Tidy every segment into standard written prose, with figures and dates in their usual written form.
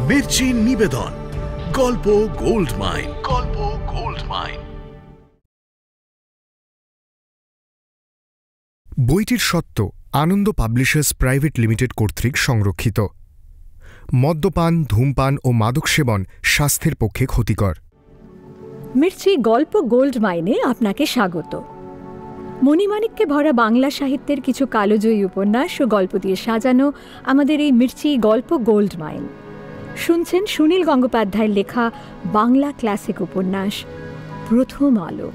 মির্চি নিবেদন, গল্প gold mine. গল্প গোল্ড মাইন। বইটির স্বত্ব আনন্দ পাবলিশার্স প্রাইভেট লিমিটেড কর্তৃক সংরক্ষিত। মদ্যপান, ধূমপান ও মাদক সেবন স্বাস্থ্যের পক্ষে ক্ষতিকর। মির্চি গল্প গোল্ড মাইনে আপনাকে স্বাগত। মণিমাণিক্যে ভরা বাংলা সাহিত্যের কিছু কালোজয়ী উপন্যাস ও গল্প দিয়ে সাজানো আমাদের এই মির্চি গল্প গোল্ড মাইন। শুনছেন সুনীল গঙ্গোপাধ্যায়ের লেখা বাংলা ক্লাসিক উপন্যাস প্রথম আলো।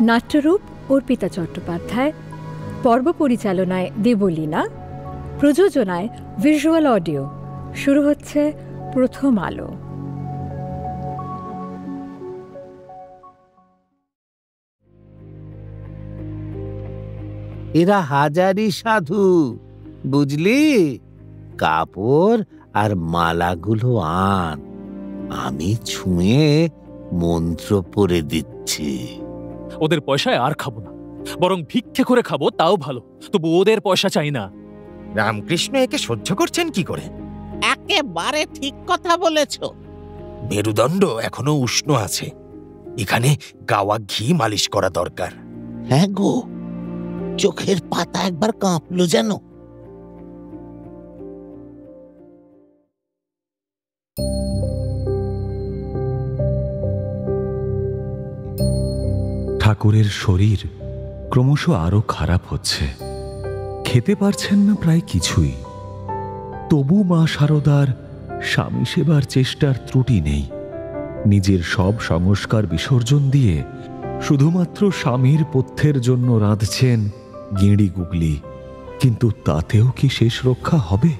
নাট্যরূপ অর্পিতা চট্টোপাধ্যায়, পর্ব পরিচালনায় দেবলীনা, প্রযোজনায় ভিজুয়াল অডিও। শুরু হচ্ছে প্রথম আলো। এরা হাজারি সাধু, বুঝলি? কাপড় আর মালাগুলো আন, আমি ছুঁয়ে মন্ত্র পড়ে দিচ্ছি। ওদের পয়সায় আর খাবো না, বরং ভিক্ষে করে খাবো, তাও ভালো। তবু ওদের পয়সা চাই না। রামকৃষ্ণ একে সহ্য করছেন কি করে? একেবারে ঠিক কথা বলেছ। মেরুদণ্ড এখনো উষ্ণ আছে, এখানে গাওয়া ঘি মালিশ করা দরকার। হ্যাঁ গো, চোখের পাতা একবার কাঁপলো যেন। ঠাকুরের শরীর ক্রমশ আরো খারাপ হচ্ছে, খেতে পারছেন না প্রায় কিছুই। তবু মা শারদার স্বামী সেবার চেষ্টার ত্রুটি নেই। নিজের সব সংস্কার বিসর্জন দিয়ে শুধুমাত্র স্বামীর পথ্যের জন্য রাঁধছেন গেঁড়ি গুগলি, কিন্তু তাতেও কি শেষ রক্ষা হবে?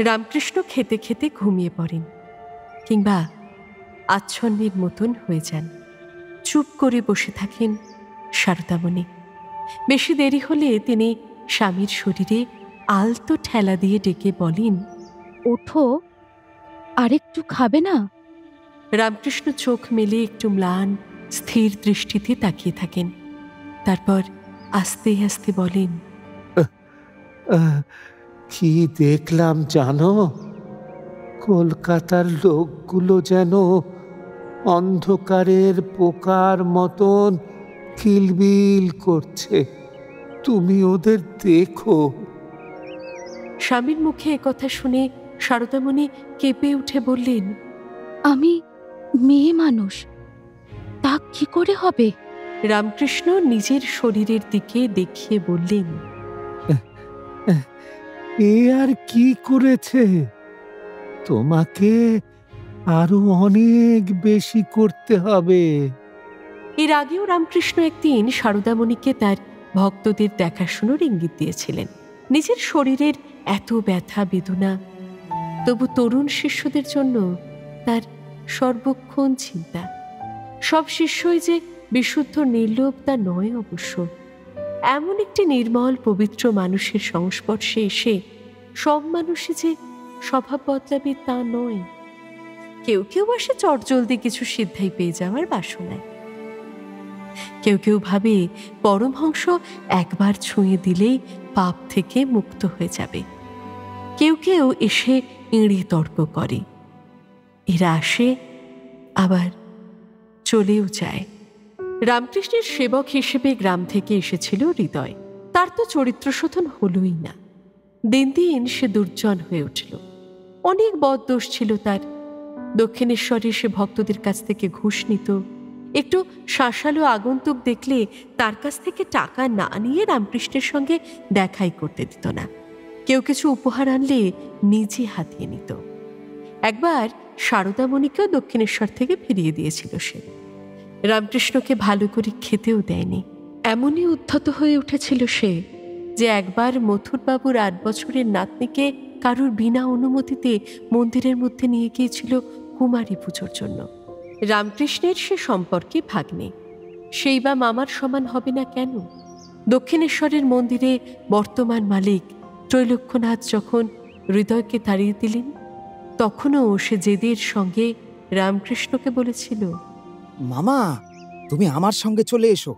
রামকৃষ্ণ খেতে খেতে ঘুমিয়ে পড়েন, কিংবা আচ্ছন্নের মতন হয়ে যান। চুপ করে বসে থাকেন শারদামণি। বেশি দেরি হলে তিনি স্বামীর শরীরে আলতো ঠেলা দিয়ে ডেকে বলেন, ওঠো, আরেকটু খাবে না? রামকৃষ্ণ চোখ মেলে একটু ম্লান স্থির দৃষ্টিতে তাকিয়ে থাকেন। তারপর আস্তে আস্তে বলেন, কি দেখলাম জানো? কলকাতার লোকগুলো যেন অন্ধকারের পোকার মতন কিলবিল করছে। তুমি ওদের দেখো। স্বামীর মুখে একথা শুনে শারদামণি কেঁপে উঠে বললেন, আমি মেয়ে মানুষ, তা কি করে হবে? রামকৃষ্ণ নিজের শরীরের দিকে দেখিয়ে বললেন, এ আর কি করেছে? তোমাকে আরো অনেক বেশি করতে হবে। এর আগেও রামকৃষ্ণ একদিন শারদামণিকে তার ভক্তদের দেখাশোনার ইঙ্গিত দিয়েছিলেন। নিজের শরীরের এত ব্যথা বেদনা, তবু তরুণ শিষ্যদের জন্য তার সর্বক্ষণ চিন্তা। সব শিষ্যই যে বিশুদ্ধ নির্লোভ তা নয় অবশ্য। এমন একটি নির্মল পবিত্র মানুষের সংস্পর্শে এসে সব মানুষই যে স্বভাব বদলাবে তা নয়। কেউ কেউ আসে চটজলদি কিছু সিদ্ধাই পেয়ে যাওয়ার বাসনায়। কেউ কেউ ভাবে পরমহংস একবার ছুঁয়ে দিলেই পাপ থেকে মুক্ত হয়ে যাবে। কেউ কেউ এসে ইঁড়ে তর্ক করে। এরা আসে আবার চলেও যায়। রামকৃষ্ণের সেবক হিসেবে গ্রাম থেকে এসেছিল হৃদয়। তার তো চরিত্র শোধন হলই না, দিন দিন সে দুর্জন হয়ে উঠল। অনেক বদদোষ ছিল তার। দক্ষিণেশ্বরে সে ভক্তদের কাছ থেকে ঘুষ নিত। একটু শাঁসালো আগন্তুক দেখলে তার কাছ থেকে টাকা না নিয়ে রামকৃষ্ণের সঙ্গে দেখাই করতে দিত না। কেউ কিছু উপহার আনলে নিজে হাতিয়ে নিত। একবার শারদামণিকেও দক্ষিণেশ্বর থেকে ফিরিয়ে দিয়েছিল সে। রামকৃষ্ণকে ভালো করে খেতেও দেয়নি। এমনই উদ্ধত হয়ে উঠেছিল সে যে একবার মথুরবাবুর 8 বছরের নাতনিকে কারুর বিনা অনুমতিতে মন্দিরের মধ্যে নিয়ে গিয়েছিল কুমারী পুজোর জন্য। রামকৃষ্ণের সে সম্পর্কে ভাগ্নে, সেই বা মামার সমান হবে না কেন? দক্ষিণেশ্বরের মন্দিরে বর্তমান মালিক ত্রৈলোক্যনাথ যখন হৃদয়কে তাড়িয়ে দিলেন, তখনও সে জেদের সঙ্গে রামকৃষ্ণকে বলেছিল, মামা, তুমি আমার সঙ্গে চলে এসো,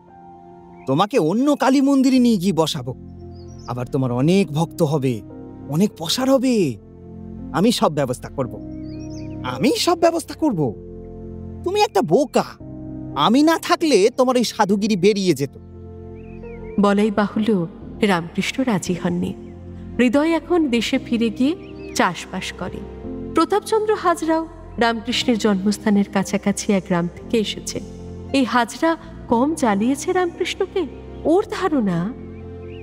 তোমাকে অন্য কালী মন্দিরে নিয়ে গিয়ে বসাবো। আবার তোমার অনেক ভক্ত হবে, অনেক প্রসার হবে। আমি সব ব্যবস্থা করব। তুমি একটা বোকা, আমি না থাকলে তোমার এই সাধুগিরি বেরিয়ে যেত। বলাই বাহুল্য রামকৃষ্ণ রাজি হননি। হৃদয় এখন দেশে ফিরে গিয়ে চাষবাস করে। প্রতাপচন্দ্র হাজরাও রামকৃষ্ণের জন্মস্থানের কাছাকাছি এক গ্রাম থেকে এসেছে। এই হাজরা কম জ্বালিয়েছে রামকৃষ্ণকে। ওর ধারণা,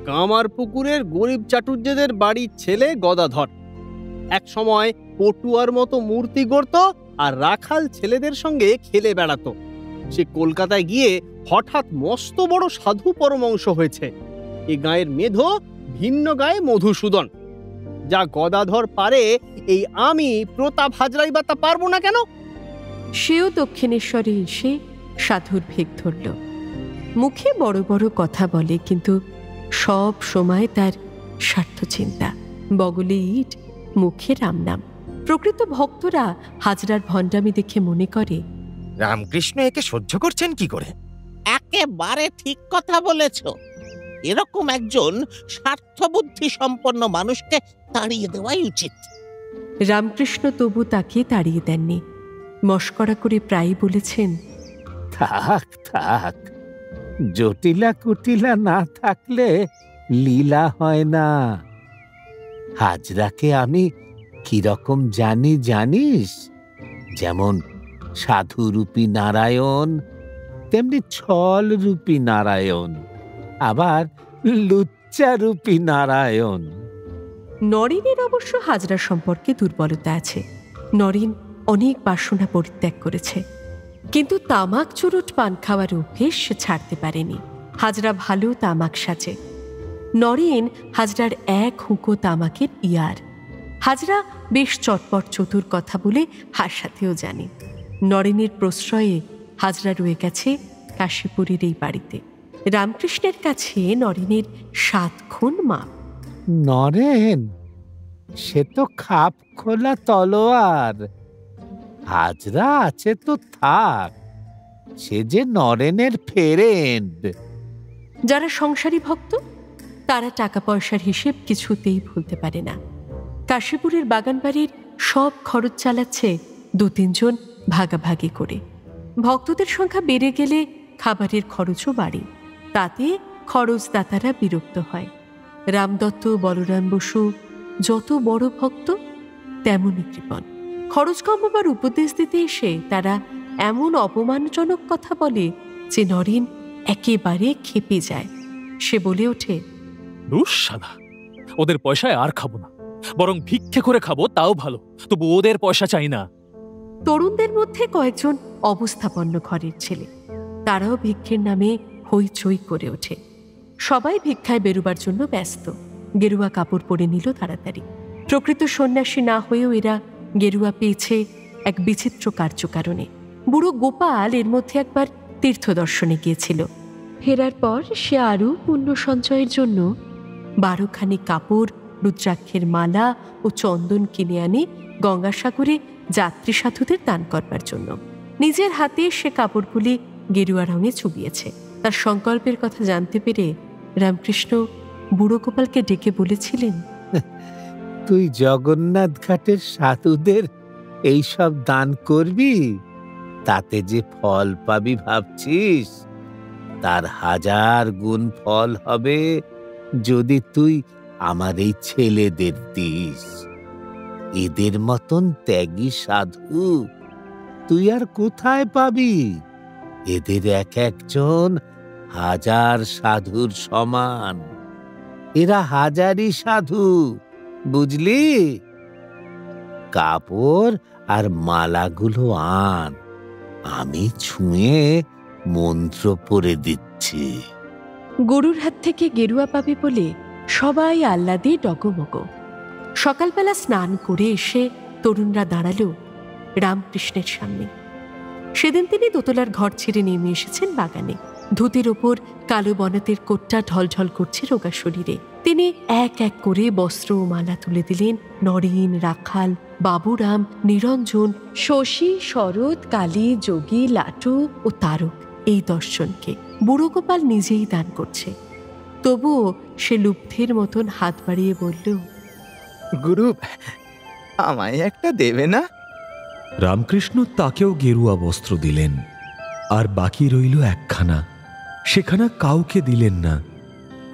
কামার পুকুরের গরিব চাটুর্যদের বাড়ির ছেলে গদাধর এক সময় পটুয়ার মতো মূর্তি গড়ত আর রাখাল ছেলেদের সঙ্গে খেলে বেড়াতো। সে কলকাতায় গিয়ে হঠাৎ মস্ত বড় সাধু পরমংশ হয়েছে। এ গায়ের মেধো ভিন্ন গায়ে মধুসূদন। যা গদাধর পারে, এই আমি প্রতাপ হাজরাই বা তা পারবো না কেন? সেও দক্ষিণেশ্বরে এসে সাধুর ভেগ ধরল। মুখে বড় বড় কথা বলে, কিন্তু সব সময় তার স্বার্থ চিন্তা। বগলে ইট, মুখে রাম নাম। প্রকৃত ভক্তরা হাজরার ভণ্ডামি দেখে মনে করে, রামকৃষ্ণ একে সহ্য করছেন কি করে? একেবারে ঠিক কথা বলেছ। এরকম একজন স্বার্থবুদ্ধি সম্পন্ন মানুষকে তাড়িয়ে দেওয়াই উচিত। রামকৃষ্ণ তবু তাকে তাড়িয়ে দেননি। মস্করা করে প্রায়ই বলেছেন, থাক থাক, জটিলা কুটিলা না থাকলে লীলা হয় না। হাজরাকে আমি কিরকম জানিস? যেমন সাধুরূপী নারায়ণ, তেমনি ছলরূপী নারায়ণ, আবার লুচ্চারূপী নারায়ণ। নরেনের অবশ্য হাজরা সম্পর্কে দুর্বলতা আছে। নরেন অনেক বাসনা পরিত্যাগ করেছে, কিন্তু তামাক চুরুট পান খাওয়ার অভ্যেস সে ছাড়তে পারেনি। হাজরা ভালো তামাক সাজে। নরেন হাজরার এক হুঁকো তামাকের ইয়ার। হাজরা বেশ চটপট চতুর কথা বলে হাসাতেও জানে। নরেনের প্রশ্রয়ে হাজরা রয়ে গেছে কাশীপুরের এই বাড়িতে। রামকৃষ্ণের কাছে নরেনের 7 খুন মাপ। নরেন সে তো খাপ খোলা তলোয়ার। হাজরা আছে তো থাক, সে যে নরেনের ফ্রেন্ড। যারা সংসারী ভক্ত তারা টাকা পয়সার হিসেব কিছুতেই ভুলতে পারে না। কাশীপুরের বাগানবাড়ির সব খরচ চালাচ্ছে 2-3 জন ভাগাভাগি করে। ভক্তদের সংখ্যা বেড়ে গেলে খাবারের খরচও বাড়ে। তাতে খরচদাতারা বিরক্ত হয়। রামদত্ত, বলরাম বসু যত বড় ভক্ত তেমনই কৃপণ। খরচ কমাবার উপদেশ দিতে এসে তারা এমন অপমানজনক কথা বলে যে নরেন একেবারে ক্ষেপে যায়। সে বলে ওঠে, সাদা, ওদের পয়সায় আর খাবো না, বরং ভিক্ষে করে খাবো, তাও ভালো, তবু ওদের পয়সা চাই না। তরুণদের মধ্যে কয়েকজন অবস্থাপন্ন ঘরের ছেলে, তারাও ভিক্ষের নামে হইচই করে ওঠে। সবাই ভিক্ষায় বেরোবার জন্য ব্যস্ত। গেরুয়া কাপড় পরে নিল তাড়াতাড়ি। প্রকৃত সন্ন্যাসী না হয়েও এরা গেরুয়া পেয়েছে এক বিচিত্র কার্যকারণে। বুড়ো গোপাল এর মধ্যে একবার তীর্থ দর্শনে গিয়েছিল। ফেরার পর সে আরও পুণ্য সঞ্চয়ের জন্য 12খানি কাপড়, রুদ্রাক্ষের মালা ও চন্দন কিনে আনে গঙ্গাসাগরে যাত্রী সাধুদের দান করবার জন্য। নিজের হাতে সে কাপড়গুলি গেরুয়া রঙে চুবিয়েছে। তার সংকল্পের কথা জানতে পেরে রামকৃষ্ণ বুড়ো গোপালকে ডেকে বলেছিলেন, তুই জগন্নাথ ঘাটের সাধুদের এইসব দান করবি, তাতে যে ফল পাবি ভাবছিস, তার 1000 গুণ ফল হবে যদি তুই আমার এই ছেলেদের দিস। এদের মতন ত্যাগী সাধু তুই আর কোথায় পাবি? এদের এক একজন 1000 সাধুর সমান। এরা 1000ই সাধু, বুঝলি? কাপড় আর মালাগুলো আন, আমি ছুঁয়ে মন্ত্র পড়ে দিচ্ছি। গরুর হাত থেকে গেরুয়া পাবে বলে সবাই আহ্লাদে ডগমগ। সকালবেলা স্নান করে এসে তরুণরা দাঁড়ালো রামকৃষ্ণের সামনে। সেদিন তিনি দোতলার ঘর ছেড়ে নেমে এসেছেন বাগানে। ধুতির ওপর কালো বনাতের কোটটা ঢলঢল করছে রোগা শরীরে। তিনি এক এক করে বস্ত্র ও মালা তুলে দিলেন নরেন, রাখাল, বাবুরাম, নিরঞ্জন, শশী, শরৎ, কালী, যোগী, লাটু ও তারক এই দর্শনকে। বুড়ো গোপাল নিজেই দান করছে, তবুও সে লুব্ধের মতন হাত বাড়িয়ে বলল, গুরু, আমায় একটা দেবে না? রামকৃষ্ণ তাকেও গেরুয়া বস্ত্র দিলেন, আর বাকি রইল একখানা। সেখানা কাউকে দিলেন না।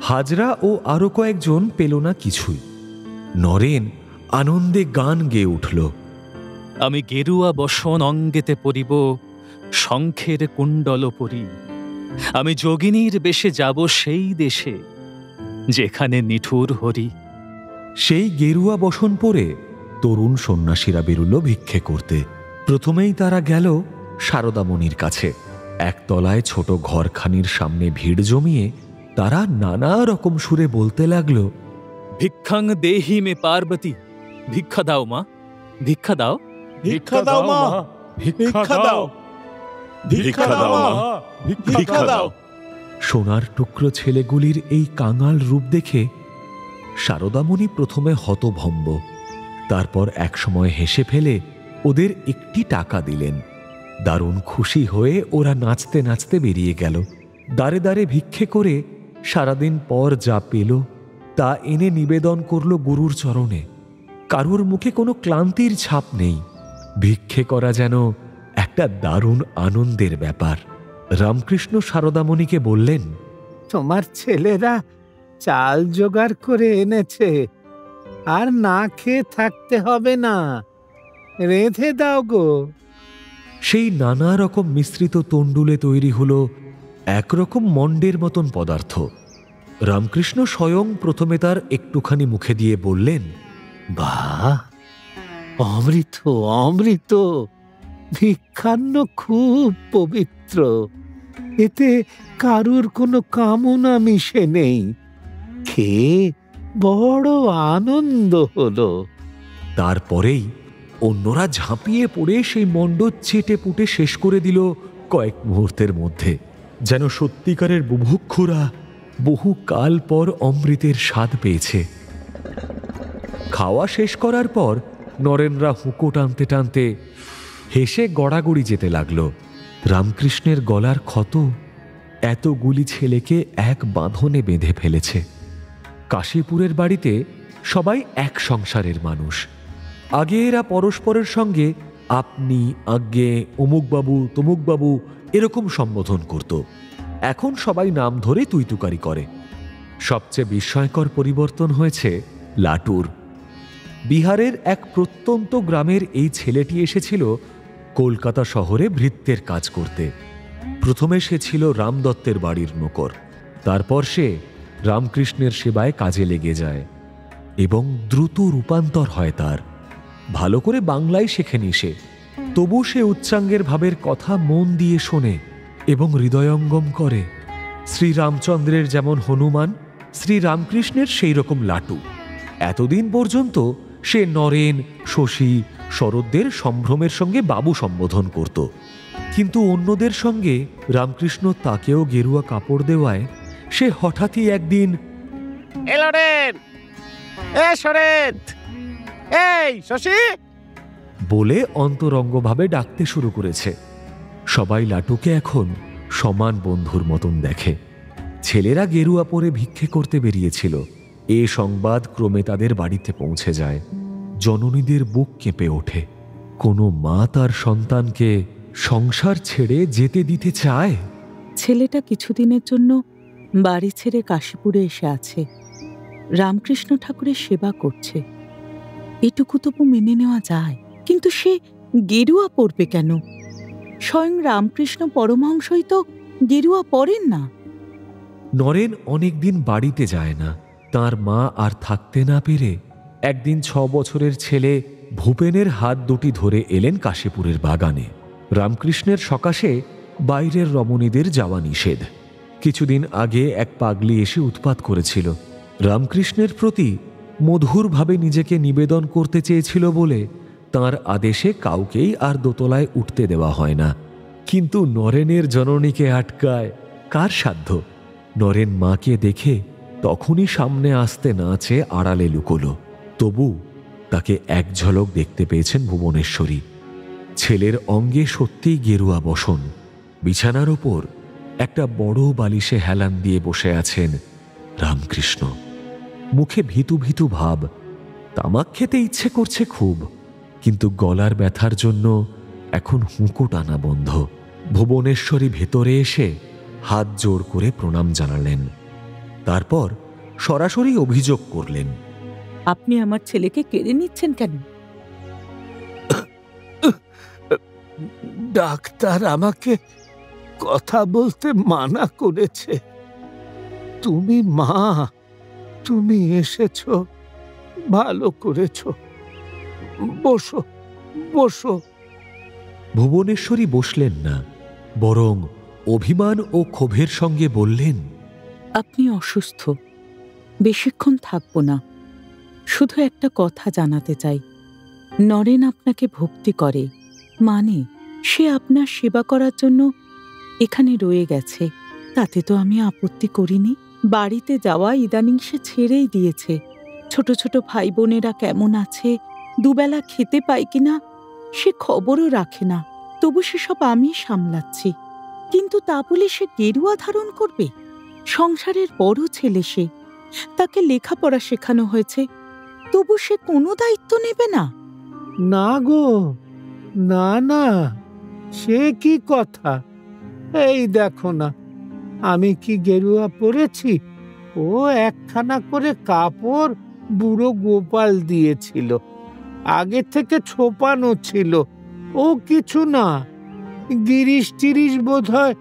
হাজরা ও আরো কয়েকজন পেল না কিছুই। নরেন আনন্দে গান গেয়ে উঠল, আমি গেরুয়া বসন অঙ্গেতে পরিব, শঙ্খের কুণ্ডল পরি। আমি যোগিনীর বেশে যাব সেই দেশে, যেখানে নিঠুর হরি। সেই গেরুয়া বসন পরে তরুণ সন্ন্যাসীরা বেরুল ভিক্ষে করতে। প্রথমেই তারা গেল সারদামণির কাছে। একতলায় ছোট ঘরখানির সামনে ভিড় জমিয়ে তারা নানা রকম সুরে বলতে লাগল, ভিক্ষাং দেহি মে পার্বতী, ভিক্ষা দাও মা, ভিক্ষা দাও, ভিক্ষা দাও মা, ভিক্ষা দাও, ভিক্ষা দাও মা, ভিক্ষা দাও। সোনার টুকরো ছেলেগুলির এই কাঙাল রূপ দেখে সারদামণি প্রথমে হতভম্ব, তারপর একসময় হেসে ফেলে ওদের একটি টাকা দিলেন। দারুণ খুশি হয়ে ওরা নাচতে নাচতে বেরিয়ে গেল। দাঁড়ে দাঁড়ে ভিক্ষে করে সারাদিন পর যা পেল তা এনে নিবেদন করল গুরুর চরণে। কারুর মুখে কোনো ক্লান্তির ছাপ নেই। ভিক্ষে করা যেন একটা দারুণ আনন্দের ব্যাপার। রামকৃষ্ণ সারদামণিকে বললেন, তোমার ছেলেরা চাল জোগাড় করে এনেছে, আর না খেয়ে থাকতে হবে না, রেঁধে দাও গো। সেই নানা রকম মিশ্রিত তণ্ডুলে তৈরি হল একরকম মণ্ডের মতন পদার্থ। রামকৃষ্ণ স্বয়ং প্রথমে তার একটুখানি মুখে দিয়ে বললেন, বাহ, অমৃত অমৃত, ভিক্ষান্ন খুব পবিত্র, এতে কারুর কোনো কামনা মিশে নেই, খেয়ে বড় আনন্দ হলো। তারপরেই অন্যরা ঝাঁপিয়ে পড়ে সেই মণ্ড চেটে পুটে শেষ করে দিল কয়েক মুহূর্তের মধ্যে, যেন সত্যিকারের বুভুক্ষুরা বহু কাল পর অমৃতের স্বাদ পেয়েছে। খাওয়া শেষ করার পর নরেনরা হুঁকো টানতে টানতে হেসে গড়াগড়ি যেতে লাগল। রামকৃষ্ণের গলার ক্ষত এতগুলি ছেলেকে এক বাঁধনে বেঁধে ফেলেছে। কাশীপুরের বাড়িতে সবাই এক সংসারের মানুষ। আগে এরা পরস্পরের সঙ্গে আপনি, আজ্ঞে, অমুকবাবু, তমুকবাবু এরকম সম্বোধন করত। এখন সবাই নাম ধরে তুইতুকারি করে। সবচেয়ে বিস্ময়কর পরিবর্তন হয়েছে লাটুর। বিহারের এক প্রত্যন্ত গ্রামের এই ছেলেটি এসেছিল কলকাতা শহরে ভৃত্যের কাজ করতে। প্রথমে সে ছিল রামদত্তের বাড়ির নৌকর, তারপর সে রামকৃষ্ণের সেবায় কাজে লেগে যায় এবং দ্রুত রূপান্তর হয় তার। ভালো করে বাংলায় শেখেনি সে, তবু সে উচ্চাঙ্গের ভাবের কথা মন দিয়ে শোনে এবং হৃদয়ঙ্গম করে। শ্রীরামচন্দ্রের যেমন হনুমান, শ্রীরামকৃষ্ণের সেই রকম লাটু। এতদিন পর্যন্ত সে নরেন, শশী, শরৎদের সম্ভ্রমের সঙ্গে বাবু সম্বোধন করত, কিন্তু অন্যদের সঙ্গে রামকৃষ্ণ তাকেও গেরুয়া কাপড় দেওয়ায় সে হঠাৎই একদিন, বলে অন্তরঙ্গভাবে ডাকতে শুরু করেছে। সবাই লাটুকে এখন সমান বন্ধুর মতন দেখে। ছেলেরা গেরুয়া পরে ভিক্ষে করতে বেরিয়েছিল। এ সংবাদ ক্রমে তাদের বাড়িতে পৌঁছে যায়। জননীদের বুক কেঁপে ওঠে। কোনো মা তার সন্তানকে সংসার ছেড়ে যেতে দিতে চায়? ছেলেটা কিছুদিনের জন্য বাড়ি ছেড়ে কাশীপুরে এসে আছে, রামকৃষ্ণ ঠাকুরের সেবা করছে, এটুকু তবু মেনে নেওয়া যায়, কিন্তু সে গেরুয়া পরবে কেন? স্বয়ং রামকৃষ্ণ পরমহংসই তো গেরুয়া পরেন না। নরেন অনেকদিন বাড়িতে যায় না। তার মা আর থাকতে না পেরে একদিন 6 বছরের ছেলে ভূপেনের হাত দুটি ধরে এলেন কাশীপুরের বাগানে। রামকৃষ্ণের সকাশে বাইরের রমণীদের যাওয়া নিষেধ। কিছুদিন আগে এক পাগলি এসে উৎপাত করেছিল। রামকৃষ্ণের প্রতি মধুরভাবে নিজেকে নিবেদন করতে চেয়েছিল বলে তাঁর আদেশে কাউকেই আর দোতলায় উঠতে দেওয়া হয় না। কিন্তু নরেনের জননীকে আটকায় কার সাধ্য? নরেন মাকে দেখে তখনই সামনে আসতে না চেয়ে আড়ালে লুকোলো। তবু তাকে এক ঝলক দেখতে পেয়েছেন ভুবনেশ্বরী। ছেলের অঙ্গে সত্যিই গেরুয়া বসন। বিছানার ওপর একটা বড় বালিশে হেলান দিয়ে বসে আছেন রামকৃষ্ণ। মুখে ভীতু ভীতু ভাব। তামাক খেতে ইচ্ছে করছে খুব, কিন্তু গলার ব্যথার জন্য এখন হুঁকো টানা বন্ধ। ভুবনেশ্বরী ভেতরে এসে হাত জোড় করে প্রণাম জানালেন। তারপর সরাসরি অভিযোগ করলেন, আপনি আমার ছেলেকে কেড়ে নিচ্ছেন কেন? ডাক্তার আমাকে কথা বলতে মানা করেছে। তুমি মা, তুমি এসেছ, ভালো করেছ। বসো বসো। ভুবনেশ্বরী বসলেন না, বরং অভিমান ও ক্ষোভের সঙ্গে বললেন, আপনি অসুস্থ, বেশিক্ষণ থাকব না। শুধু একটা কথা জানাতে চাই, নরেন আপনাকে ভক্তি করে, মানে সে আপনার সেবা করার জন্য এখানে রয়ে গেছে। তাতে তো আমি আপত্তি করিনি। বাড়িতে যাওয়া ইদানিং সে ছেড়েই দিয়েছে। ছোট ছোট ভাই বোনেরা কেমন আছে, দুবেলা খেতে পায় কিনা সে খবরও রাখে না। তবু সেসব আমি সামলাচ্ছি। কিন্তু তা বলে সে গেরুয়া ধারণ করবে? সংসারের বড় ছেলে সে, তাকে লেখাপড়া শেখানো হয়েছে, তবু সে কোনো দায়িত্ব নেবে না? না গো, না না, সে কি কথা! এই দেখো না, আমি কি গেরুয়া পরেছি? ও একখানা করে কাপড় বুড়ো গোপাল দিয়েছিল, আগে থেকে ছোপানো ছিল। ও কিছু না, গিরিশ টিরিশ বোধহয়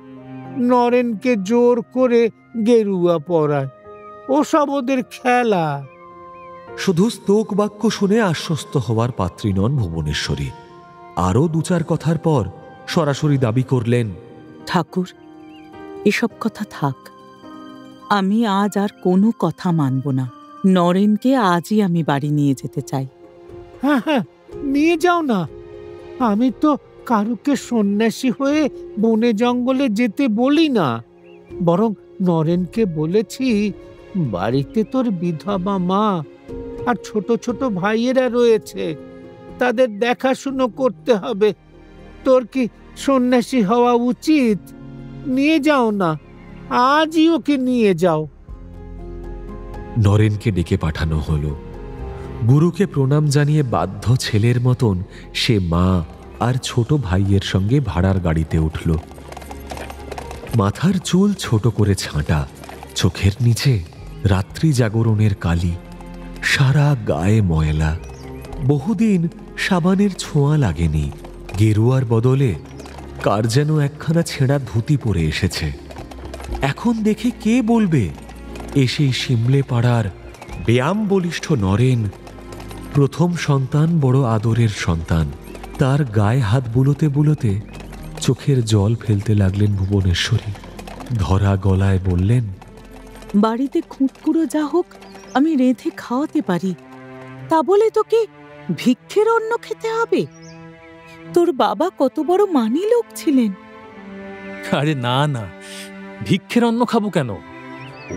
নরেনকে জোর করে গেরুয়া পরায়। ওসব ওদের খেলা। শুধু স্তোক বাক্য শুনে আশ্বস্ত হওয়ার পাত্রী নন ভুবনেশ্বরী। আরও দু চার কথার পর সরাসরি দাবি করলেন, ঠাকুর, এসব কথা থাক। আমি আজ আর কোনো কথা মানব না। নরেনকে আজই আমি বাড়ি নিয়ে যেতে চাই। হ্যাঁ হ্যাঁ, নিয়ে যাও না। আমি তো কারুকে সন্ন্যাসী হয়ে বনে জঙ্গলে যেতে বলি না, বরং নরেনকে বলেছি বাড়িতে তোর বিধবা মা আর ছোট ছোট ভাইয়েরা রয়েছে, তাদের দেখাশুনো করতে হবে। তোর কি সন্ন্যাসী হওয়া উচিত? নিয়ে যাও না, আজই ওকে নিয়ে যাও। নরেনকে ডেকে পাঠানো হলো। গুরুকে প্রণাম জানিয়ে বাধ্য ছেলের মতন সে মা আর ছোট ভাইয়ের সঙ্গে ভাড়ার গাড়িতে উঠল। মাথার চুল ছোট করে ছাঁটা, চোখের নিচে রাত্রি জাগরণের কালি, সারা গায়ে ময়লা। বহুদিন সাবানের ছোঁয়া লাগেনি। গেরুয়ার বদলে কার যেন একখানা ছেঁড়া ধুতি পরে এসেছে। এখন দেখে কে বলবে এসেই সিমলে পাড়ার ব্যায়াম বলিষ্ঠ নরেন, প্রথম সন্তান, বড় আদরের সন্তান। তার গায়ে হাত বুলোতে বুলোতে চোখের জল ফেলতে লাগলেন ভুবনেশ্বরী। ধরা গলায় বললেন, বাড়িতে খুঁটকুড়ো যা হোক আমি রেঁধে খাওয়াতে পারি, তা বলে তোকে ভিক্ষের অন্ন খেতে হবে? তোর বাবা কত বড় মানি লোক ছিলেন। আরে না না, ভিক্ষের অন্ন খাবো কেন?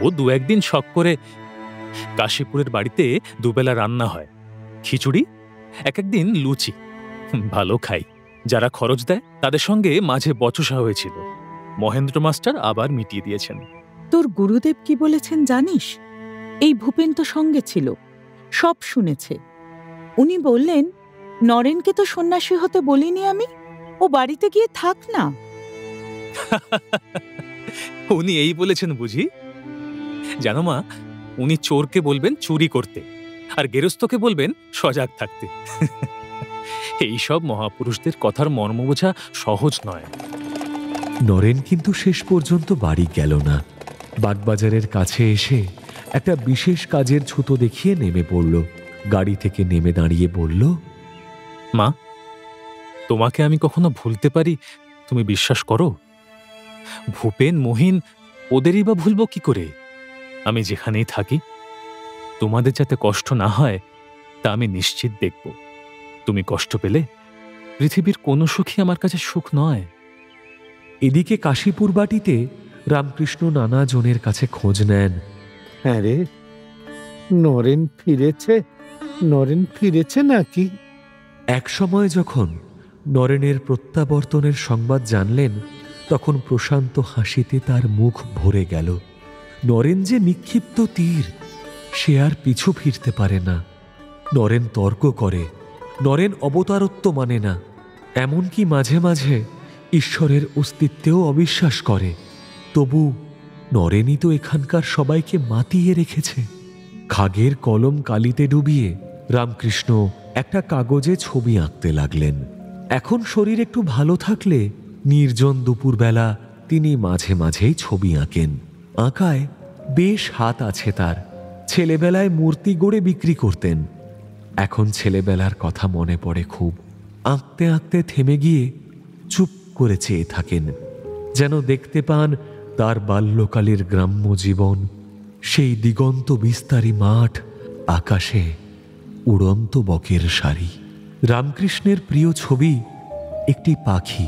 ও দু একদিন শখ করে কাশীপুরের বাড়িতে দুবেলা রান্না হয়, খিচুড়ি, এক একদিন লুচি, ভালো খাই। যারা খরচ দেয় তাদের সঙ্গে মাঝে বচসা হয়েছিল, মহেন্দ্র মাস্টার আবার মিটিয়ে দিয়েছেন। তোর গুরুদেব কি বলেছেন জানিস? এই ভূপেন তো সঙ্গে ছিল, সব শুনেছে। উনি বললেন, নরেনকে তো সন্ন্যাসী হতে বলিনি আমি, ও বাড়িতে গিয়ে থাক না। উনি এই বলেছেন বুঝি? জানো মা, উনি চোরকে বলবেন চুরি করতে, আর গেরস্থকে বলবেন সজাগ থাকতে। এই সব মহাপুরুষদের কথার মর্ম বোঝা সহজ নয়। নরেন কিন্তু শেষ পর্যন্ত বাড়ি গেল না। বাগবাজারের কাছে এসে একটা বিশেষ কাজের ছুতো দেখিয়ে নেমে পড়ল। গাড়ি থেকে নেমে দাঁড়িয়ে বলল, মা, তোমাকে আমি কখনো ভুলতে পারি তুমি বিশ্বাস করো? ভূপেন, মহিন, ওদেরই বা ভুলব কি করে? আমি যেখানেই থাকি তোমাদের যাতে কষ্ট না হয় তা আমি নিশ্চিত দেখব। তুমি কষ্ট পেলে পৃথিবীর কোনো সুখই আমার কাছে সুখ নয়। এদিকে কাশীপুর বাটিতে রামকৃষ্ণ নানা জনের কাছে খোঁজ নেন। হ্যাঁ রে, নরেন ফিরেছে? নরেন ফিরেছে নাকি? এক সময় যখন নরেনের প্রত্যাবর্তনের সংবাদ জানলেন, তখন প্রশান্ত হাসিতে তার মুখ ভরে গেল। নরেন যে নিক্ষিপ্ত তীর, সে আর পিছু ফিরতে পারে না। নরেন তর্ক করে, নরেন অবতারত্ব মানে না, এমনকি মাঝে মাঝে ঈশ্বরের অস্তিত্বেও অবিশ্বাস করে। তবু নরেনই তো এখানকার সবাইকে মাতিয়ে রেখেছে। খাগের কলম কালিতে ডুবিয়ে রামকৃষ্ণ একটা কাগজে ছবি আঁকতে লাগলেন। এখন শরীর একটু ভালো থাকলে নির্জন দুপুরবেলা তিনি মাঝে মাঝেই ছবি আঁকেন। আঁকায় বেশ হাত আছে তার। ছেলেবেলায় মূর্তি গড়ে বিক্রি করতেন। এখন ছেলেবেলার কথা মনে পড়ে খুব। আঁকতে আঁকতে থেমে গিয়ে চুপ করে চেয়ে থাকেন, যেন দেখতে পান তার বাল্যকালের গ্রাম্য জীবন, সেই দিগন্ত বিস্তারী মাঠ, আকাশে উড়ন্ত বকের সারি। রামকৃষ্ণের প্রিয় ছবি একটি পাখি।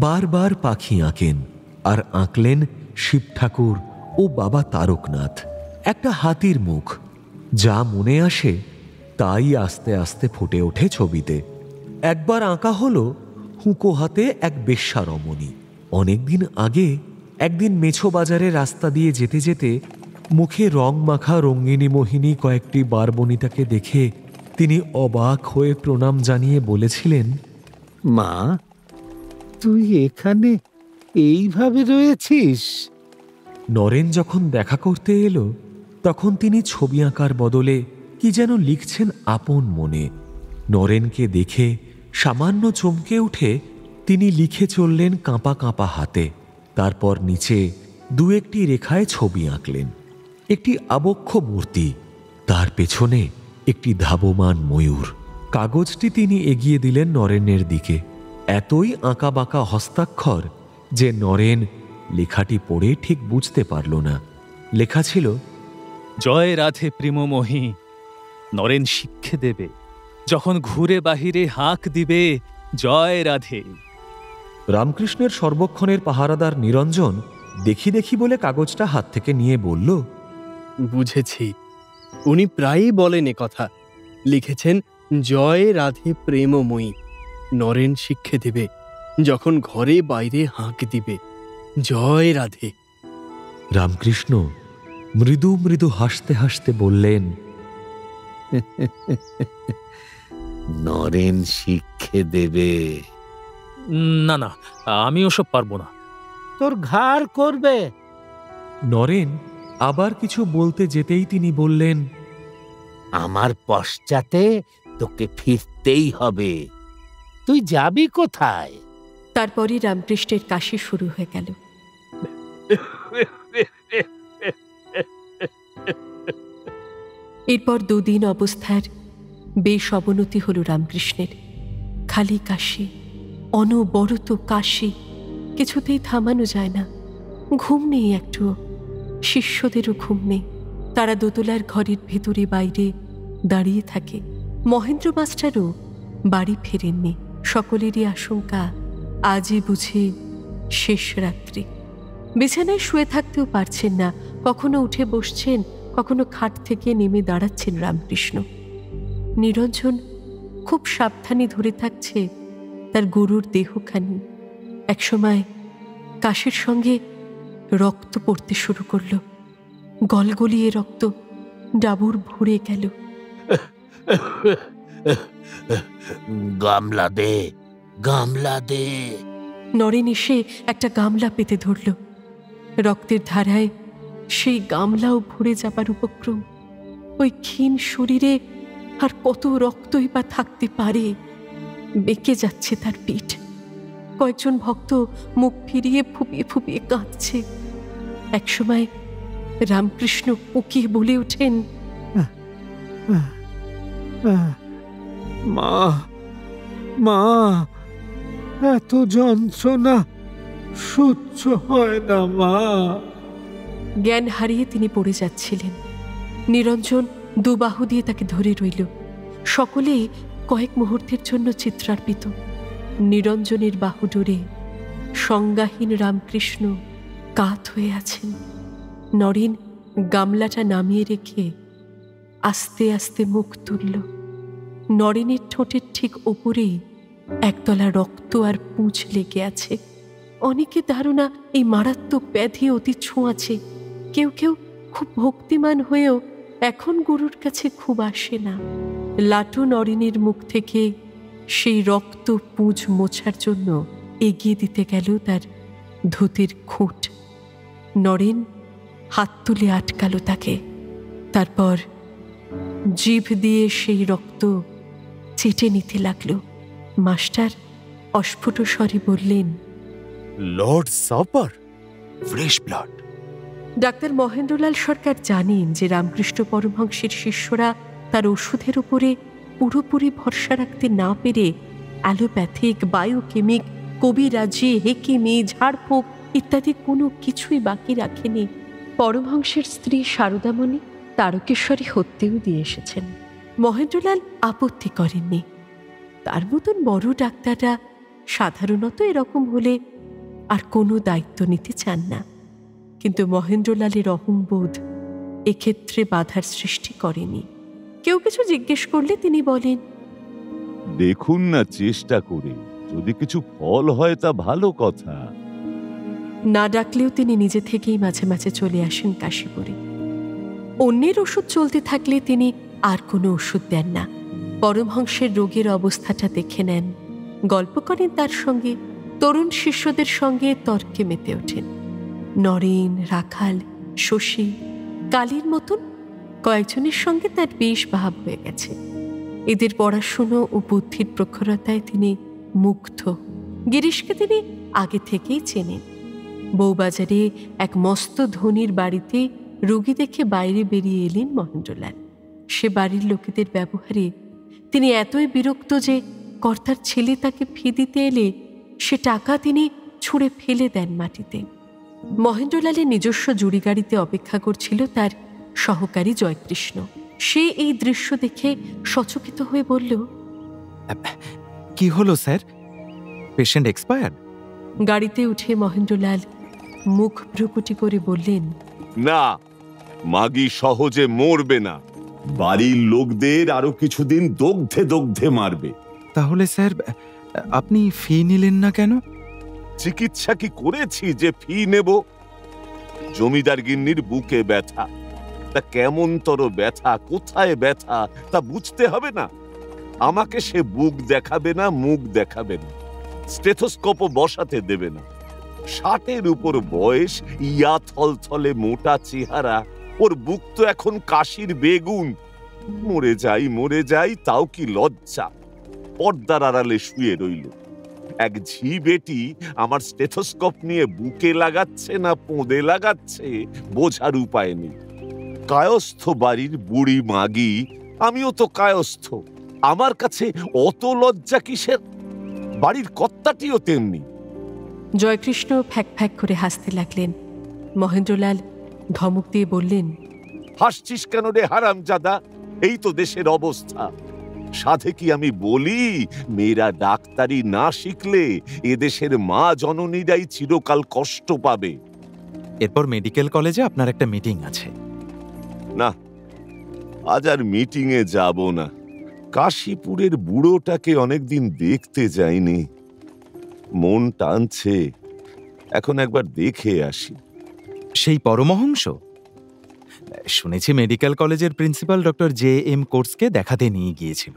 বারবার পাখি আঁকেন। আর আঁকলেন শিব ঠাকুর ও বাবা তারকনাথ, একটা হাতির মুখ। যা মনে আসে তাই আস্তে আস্তে ফুটে ওঠে ছবিতে। একবার আঁকা হলো হুঁকো হাতে এক বেশ্যা রমণী। অনেকদিন আগে একদিন মেছো বাজারে রাস্তা দিয়ে যেতে যেতে মুখে রং মাখা রঙ্গিনী মোহিনী কয়েকটি বারবনিতাকে দেখে তিনি অবাক হয়ে প্রণাম জানিয়ে বলেছিলেন, মা, তুই এখানে এইভাবে রয়েছিস? নরেন যখন দেখা করতে এলো তখন তিনি ছবি আঁকার বদলে কি যেন লিখছেন আপন মনে। নরেনকে দেখে সামান্য চমকে উঠে তিনি লিখে চললেন কাঁপা কাঁপা হাতে। তারপর নিচে দু একটি রেখায় ছবি আঁকলেন। একটি আবক্ষ মূর্তি, তার পেছনে একটি ধাবমান ময়ূর। কাগজটি তিনি এগিয়ে দিলেন নরেনের দিকে। এতই আঁকা বাঁকা হস্তাক্ষর যে নরেন লেখাটি পড়ে ঠিক বুঝতে পারল না। লেখা ছিল, জয় রাধে প্রেমমোহী, নরেন শিক্ষে দেবে, যখন ঘুরে বাহিরে হাঁক দিবে জয় রাধে। রামকৃষ্ণের সর্বক্ষণের পাহারাদার নিরঞ্জন দেখি দেখি বলে কাগজটা হাত থেকে নিয়ে বলল, বুঝেছি, উনি প্রায়ই বলেন এ কথা। লিখেছেন জয় রাধে প্রেমময়ী, নরেন শিক্ষে দেবে, যখন ঘরে বাইরে হাঁক দিবে জয় রাধে। রামকৃষ্ণ মৃদু মৃদু হাসতে হাসতে বললেন, নরেন শিক্ষে দেবে। না না, আমি ওসব পারবো না। তোর ঘাড় করবে। নরেন আবার কিছু বলতে যেতেই তিনি বললেন, আমার পশ্চাতে তোকে ফিরতেই হবে। তুই যাবি কোথায়? তারপরে রামকৃষ্ণের কাশি শুরু হয়ে গেল। এরপর দুদিন অবস্থার বেশ অবনতি হল রামকৃষ্ণের। খালি কাশি, অনবরত কাশি, কিছুতেই থামানো যায় না। ঘুম নেই একটুও, শিষ্যদেরও ঘুম নেই। তারা দোতলার ঘরের ভেতরে বাইরে দাঁড়িয়ে থাকে। মহেন্দ্র মাস্টারও বাড়ি ফেরেননি। সকলেরই আশঙ্কা আজই বুঝি শেষ রাত্রি। বিছানায় শুয়ে থাকতেও পারছেন না। কখনো উঠে বসছেন, কখনো খাট থেকে নেমে দাঁড়াচ্ছেন রামকৃষ্ণ। নিরঞ্জন খুব সাবধানে ধরে থাকছে তার গরুর দেহখানি। একসময় কাশির সঙ্গে রক্ত পড়তে শুরু করল। গলগলিয়ে রক্ত ডাবুর ভরে গেল। গামলা দে, গামলা দে। নরেন এসে একটা গামলা পেতে ধরল। রক্তের ধারায় সেই গামলাও ভরে যাবার উপক্রম। ওই ক্ষীণ শরীরে আর কত রক্তই বা থাকতে পারে? বেঁকে যাচ্ছে তার পিঠ। কয়েকজন ভক্ত মুখ ফিরিয়ে ফুপিয়ে ফুপিয়ে কাঁদছে। একসময় রামকৃষ্ণ পুকিয়ে বলে ওঠেন, মা, মা, এত যন্ত্রণা সহ্য হয় না মা। জ্ঞান হারিয়ে তিনি পড়ে যাচ্ছিলেন। নিরঞ্জন দুবাহু দিয়ে তাকে ধরে রইল। সকলেই কয়েক মুহূর্তের জন্য চিত্রার্পিত। নিরঞ্জনের বাহু ডোরে সংজ্ঞাহীন রামকৃষ্ণ কাত হয়ে আছেন। নরেন গামলাটা নামিয়ে রেখে আস্তে আস্তে মুখ তুলল। নরেনের ঠোঁটের ঠিক ওপরেই একতলা রক্ত আর পুঁজ লেগে আছে। অনেকের ধারণা এই মারাত্মক ব্যাধি অতি ছোঁয়াছে। কেউ কেউ খুব ভক্তিমান হয়েও এখন গুরুর কাছে খুব আসে না। লাটু নরেনের মুখ থেকে সেই রক্ত পুঁজ মোছার জন্য এগিয়ে দিতে গেল তার ধুতির খুঁট। নরেন হাত তুলে আটকালো তাকে। তারপর জিভ দিয়ে সেই রক্ত চেটে নিতে লাগলো। মাস্টার অস্ফুট স্বরে বললেন, lord supper, fresh blood. Doctor Mahendralal Sarkar জানেন যে রামকৃষ্ণ পরমহংসের শিষ্যরা তার ওষুধের উপরে পুরোপুরি ভরসা রাখতে না পেরে অ্যালোপ্যাথিক, বায়োকেমিক, কবিরাজি, হেকিমি, ঝাড়ফুঁক ইত্যাদি কোনো কিছুই বাকি রাখেনি। পরমহংসের স্ত্রী শারদামণি তারকেশ্বরী হত্যেও দিয়ে এসেছেন। মহেন্দ্রলাল আপত্তি করেননি। তার মতন বড় ডাক্তাররা সাধারণত এরকম হলে আর কোনো দায়িত্ব নিতে চান না। কিন্তু মহেন্দ্রলালের অহংবোধ এক্ষেত্রে বাধার সৃষ্টি করেনি। কেউ কিছু জিজ্ঞেস করলে তিনি বলেন, দেখুন না চেষ্টা করে, যদি কিছু ফল হয় তা ভালো কথা। না ডাকলেও তিনি নিজে থেকেই মাঝে মাঝে চলে আসেন কাশীপুরে। অন্যের ওষুধ চলতে থাকলে তিনি আর কোনো ওষুধ দেন না। পরমহংসের রোগের অবস্থাটা দেখে নেন, গল্প করেন তার সঙ্গে, তরুণ শিষ্যদের সঙ্গে তর্কে মেতে ওঠেন। নরেন, রাখাল, শশী, কালীর মতন কয়েকজনের সঙ্গে তার বেশ ভাব হয়ে গেছে। এদের পড়াশুনো ও বুদ্ধির প্রখরতায় তিনি মুগ্ধ। গিরিশকে তিনি আগে থেকেই চেনেন। বউবাজারে এক মস্ত ধনীর বাড়িতে রোগী দেখে বাইরে বেরিয়ে এলেন মহেন্দ্রলাল। সে বাড়ির লোকেদের ব্যবহারে তিনি এতই বিরক্ত যে কর্তার ছেলে তাকে ফি দিতে এলে সে টাকা তিনি ছুঁড়ে ফেলে দেন মাটিতে। মহেন্দ্রলালের নিজস্ব জুড়ি গাড়িতে অপেক্ষা করছিল তার সহকারী জয়কৃষ্ণ। সে এই দৃশ্য দেখে সচকিত হয়ে বলল, কি হলো স্যার? Patient expired? গাড়িতে উঠে মহেন্দ্রলাল মুখ ভ্রুকুটি করে বললেন, না, মাগি সহজে মরবে না। বাড়ির লোকদের আরো কিছুদিন দগ্ধে দগ্ধে মারবে। তাহলে স্যার আপনি ফি নিলেন না কেন? চিকিৎসা কি করেছি যে ফি নেব? জমিদার গিন্নির বুকে ব্যথা, তা কেমন তর ব্যথা, কোথায় ব্যথা তা বুঝতে হবে না? আমাকে সে বুক দেখাবে না, মুখ দেখাবে না, স্টেথোস্কোপও বসাতে দেবে না। 60-এর উপর বয়স, ইয়া থলথলে মোটা চেহারা, ওর বুক তো এখন কাশির বেগুন। মরে যাই তাও কি লজ্জা। পর্দার আড়ালে শুয়ে রইল। এক ঝি বেটি আমার স্টেথোস্কোপ নিয়ে বুকে লাগাচ্ছে না পোঁদে লাগাচ্ছে বোঝার উপায় নেই। কায়স্থ বাড়ির বুড়ি মাগি, আমিও তো কায়স্থ, আমার কাছে অত লজ্জা কিসের? বাড়ির কর্তাটিও তেমনি। জয়কৃষ্ণ ফ্যাক ফ্যাক করে হাসতে লাগলেন। মহেন্দ্রলাল ধমক দিয়ে বললেন, হাসছিস কেন রে হারামজাদা? এই তো দেশের অবস্থা। সাধে কি আমি বলি মেয়েরা ডাক্তারি না শিখলে এদেশের মা জননীরাই চিরকাল কষ্ট পাবে? এরপর মেডিকেল কলেজে আপনার একটা মিটিং আছে। না, আজ আর মিটিংয়ে যাব না। কাশীপুরের বুড়োটাকে অনেকদিন দেখতে যাইনি, মন টানছে। এখন একবার দেখে আসি। সেই পরমহংস? শুনেছি মেডিকেল কলেজের প্রিন্সিপাল ডক্টর JM কোর্সকে দেখাতে নিয়ে গিয়েছিল।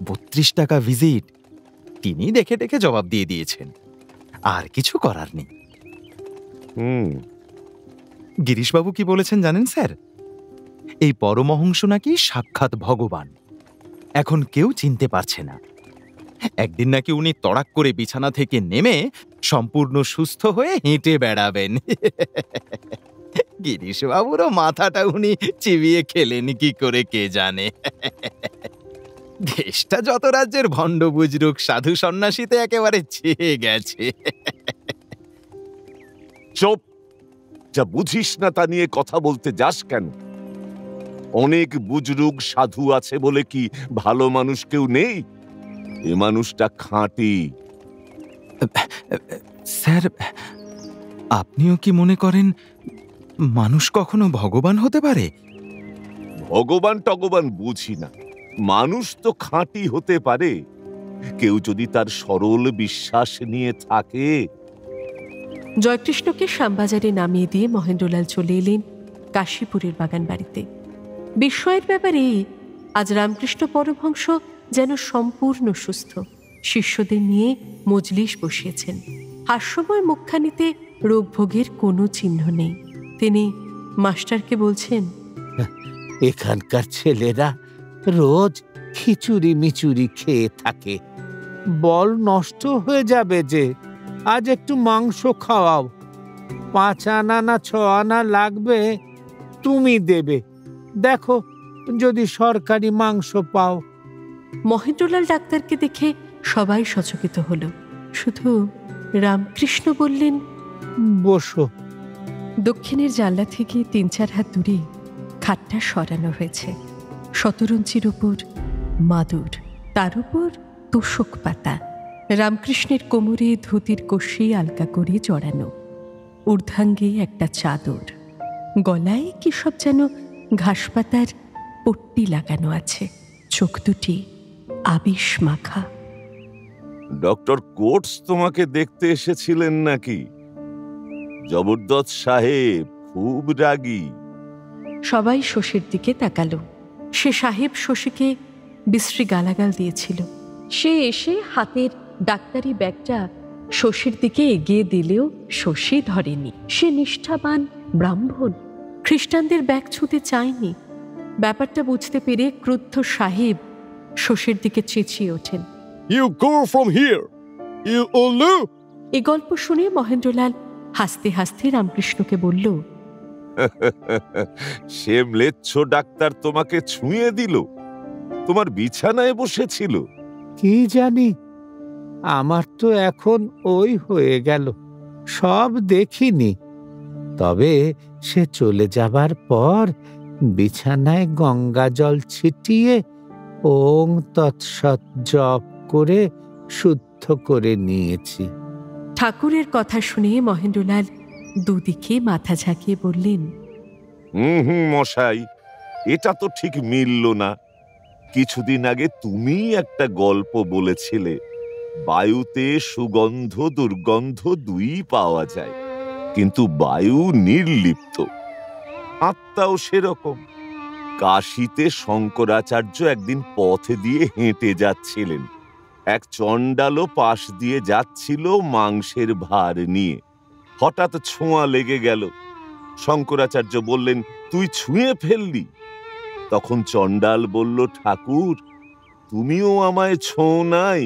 32 টাকা ভিজিট। তিনি দেখে দেখে জবাব দিয়ে দিয়েছেন, আর কিছু করার নেই। গিরিশবাবু কি বলেছেন জানেন স্যার? এই পরমহংস নাকি সাক্ষাৎ ভগবান। এখন কেউ চিনতে পারছে না। একদিন নাকি উনি তড়াক করে বিছানা থেকে নেমে সম্পূর্ণ সুস্থ হয়ে হেঁটে বেড়াবেন। গিরিশবাবুরও মাথাটা উনি চিবিয়ে খেলেন কি করে কে জানে। দেশটা যত রাজ্যের ভণ্ড বুজরুক সাধু সন্ন্যাসীতে একেবারে ছেয়ে গেছে। চুপ! যা বুঝিস না তা নিয়ে কথা বলতে যাস কেন? অনেক বুজরুক সাধু আছে বলে কি ভালো মানুষ কেউ নেই? এ মানুষটা খাঁটি। স্যার, আপনিও কি মনে করেন মানুষ কখনো ভগবান হতে পারে? ভগবান টগবান বুঝি না, মানুষ তো খাঁটি হতে পারে কেউ যদি তার সরল বিশ্বাস নিয়ে থাকে। জয়কৃষ্ণকে শ্যামবাজারে নামিয়ে দিয়ে মহেন্দ্রলাল চলে এলেন কাশীপুরের বাগান বাড়িতে। বিস্ময়ের ব্যাপারে আজ রামকৃষ্ণ পরমহংস যেন সম্পূর্ণ সুস্থ। শিষ্যদের নিয়ে মজলিস বসিয়েছেন। হাস্যময় মুখখানিতে রোগভোগের কোনো চিহ্ন নেই। তিনি মাস্টারকে বলছেন, এখানকার ছেলেরা রোজ খিচুড়ি মিচুরি খেয়ে থাকে, বল নষ্ট হয়ে যাবে যে, আজ একটু মাংস খাওয়াও। 5 আনা না 6 আনা লাগবে, তুমি দেবে। দেখো যদি সরকারি মাংস পাও। মহেন্দ্রলাল ডাক্তারকে দেখে সবাই সচকিত হল। শুধু রামকৃষ্ণ বললেন, বসো। দক্ষিণের জানলা থেকে 3-4 হাত দূরে খাটটা সরানো হয়েছে। শতরঞ্চির উপর মাদুর, তার উপর তোষক পাতা। রামকৃষ্ণের কোমরে ধুতির কষি আলকা করে জড়ানো, ঊর্ধ্বাঙ্গে একটা চাদর, গলায় কি সব যেন ঘাসপাতার পট্টি লাগানো আছে। চোখ দুটি আবিষ মাখা। ডক্টর কোটস তোমাকে দেখতে এসেছিলেন নাকি? জবরদস্ত সাহেব খুব রাগী। সবাই শশীর দিকে তাকালো। সে সাহেব শশীকে বিশ্রী গালাগাল দিয়েছিল। সে এসে হাতের ডাক্তারি ব্যাগটা শশীর দিকে এগিয়ে দিলেও শশী ধরেনি। সে নিষ্ঠাবান ব্রাহ্মণ, খ্রিস্টানদের ব্যাগ ছুঁতে চায়নি। ব্যাপারটা বুঝতে পেরে ক্রুদ্ধ সাহেব শশীর দিকে চেঁচিয়ে ওঠেন, You go from here, you Ulu! এ গল্প শুনে মহেন্দ্রলাল হাসতে হাসতে রামকৃষ্ণকে বলল, সে ম্লেচ্ছ ডাক্তার তোমাকে ছুঁয়ে দিল? তোমার বিছানায় বসেছিল? কি জানি, আমার তো এখন ওই হয়ে গেল, সব দেখিনি। তবে সে চলে যাবার পর বিছানায় গঙ্গা জল ছিটিয়ে ওং তৎসৎ জপ করে শুদ্ধ করে নিয়েছি। ঠাকুরের কথা শুনে মহেন্দ্রলাল দুদিকে মাথা ঝাঁকিয়ে বললেন, মশাই, এটা তো ঠিক মিলল না। কিছুদিন আগে তুমি একটা গল্প বলেছিলে, বায়ুতে সুগন্ধ দুর্গন্ধ দুই পাওয়া যায়, কিন্তু বায়ু নির্লিপ্ত। আত্মাও সেরকম। কাশীতে শঙ্করাচার্য একদিন পথ দিয়ে হেঁটে যাচ্ছিলেন। এক চণ্ডালও পাশ দিয়ে যাচ্ছিল মাংসের ভার নিয়ে। হঠাৎ ছোঁয়া লেগে গেল। শঙ্করাচার্য বললেন, তুই ছুঁয়ে ফেললি? তখন চণ্ডাল বলল, ঠাকুর, তুমিও আমায় ছোঁও নাই,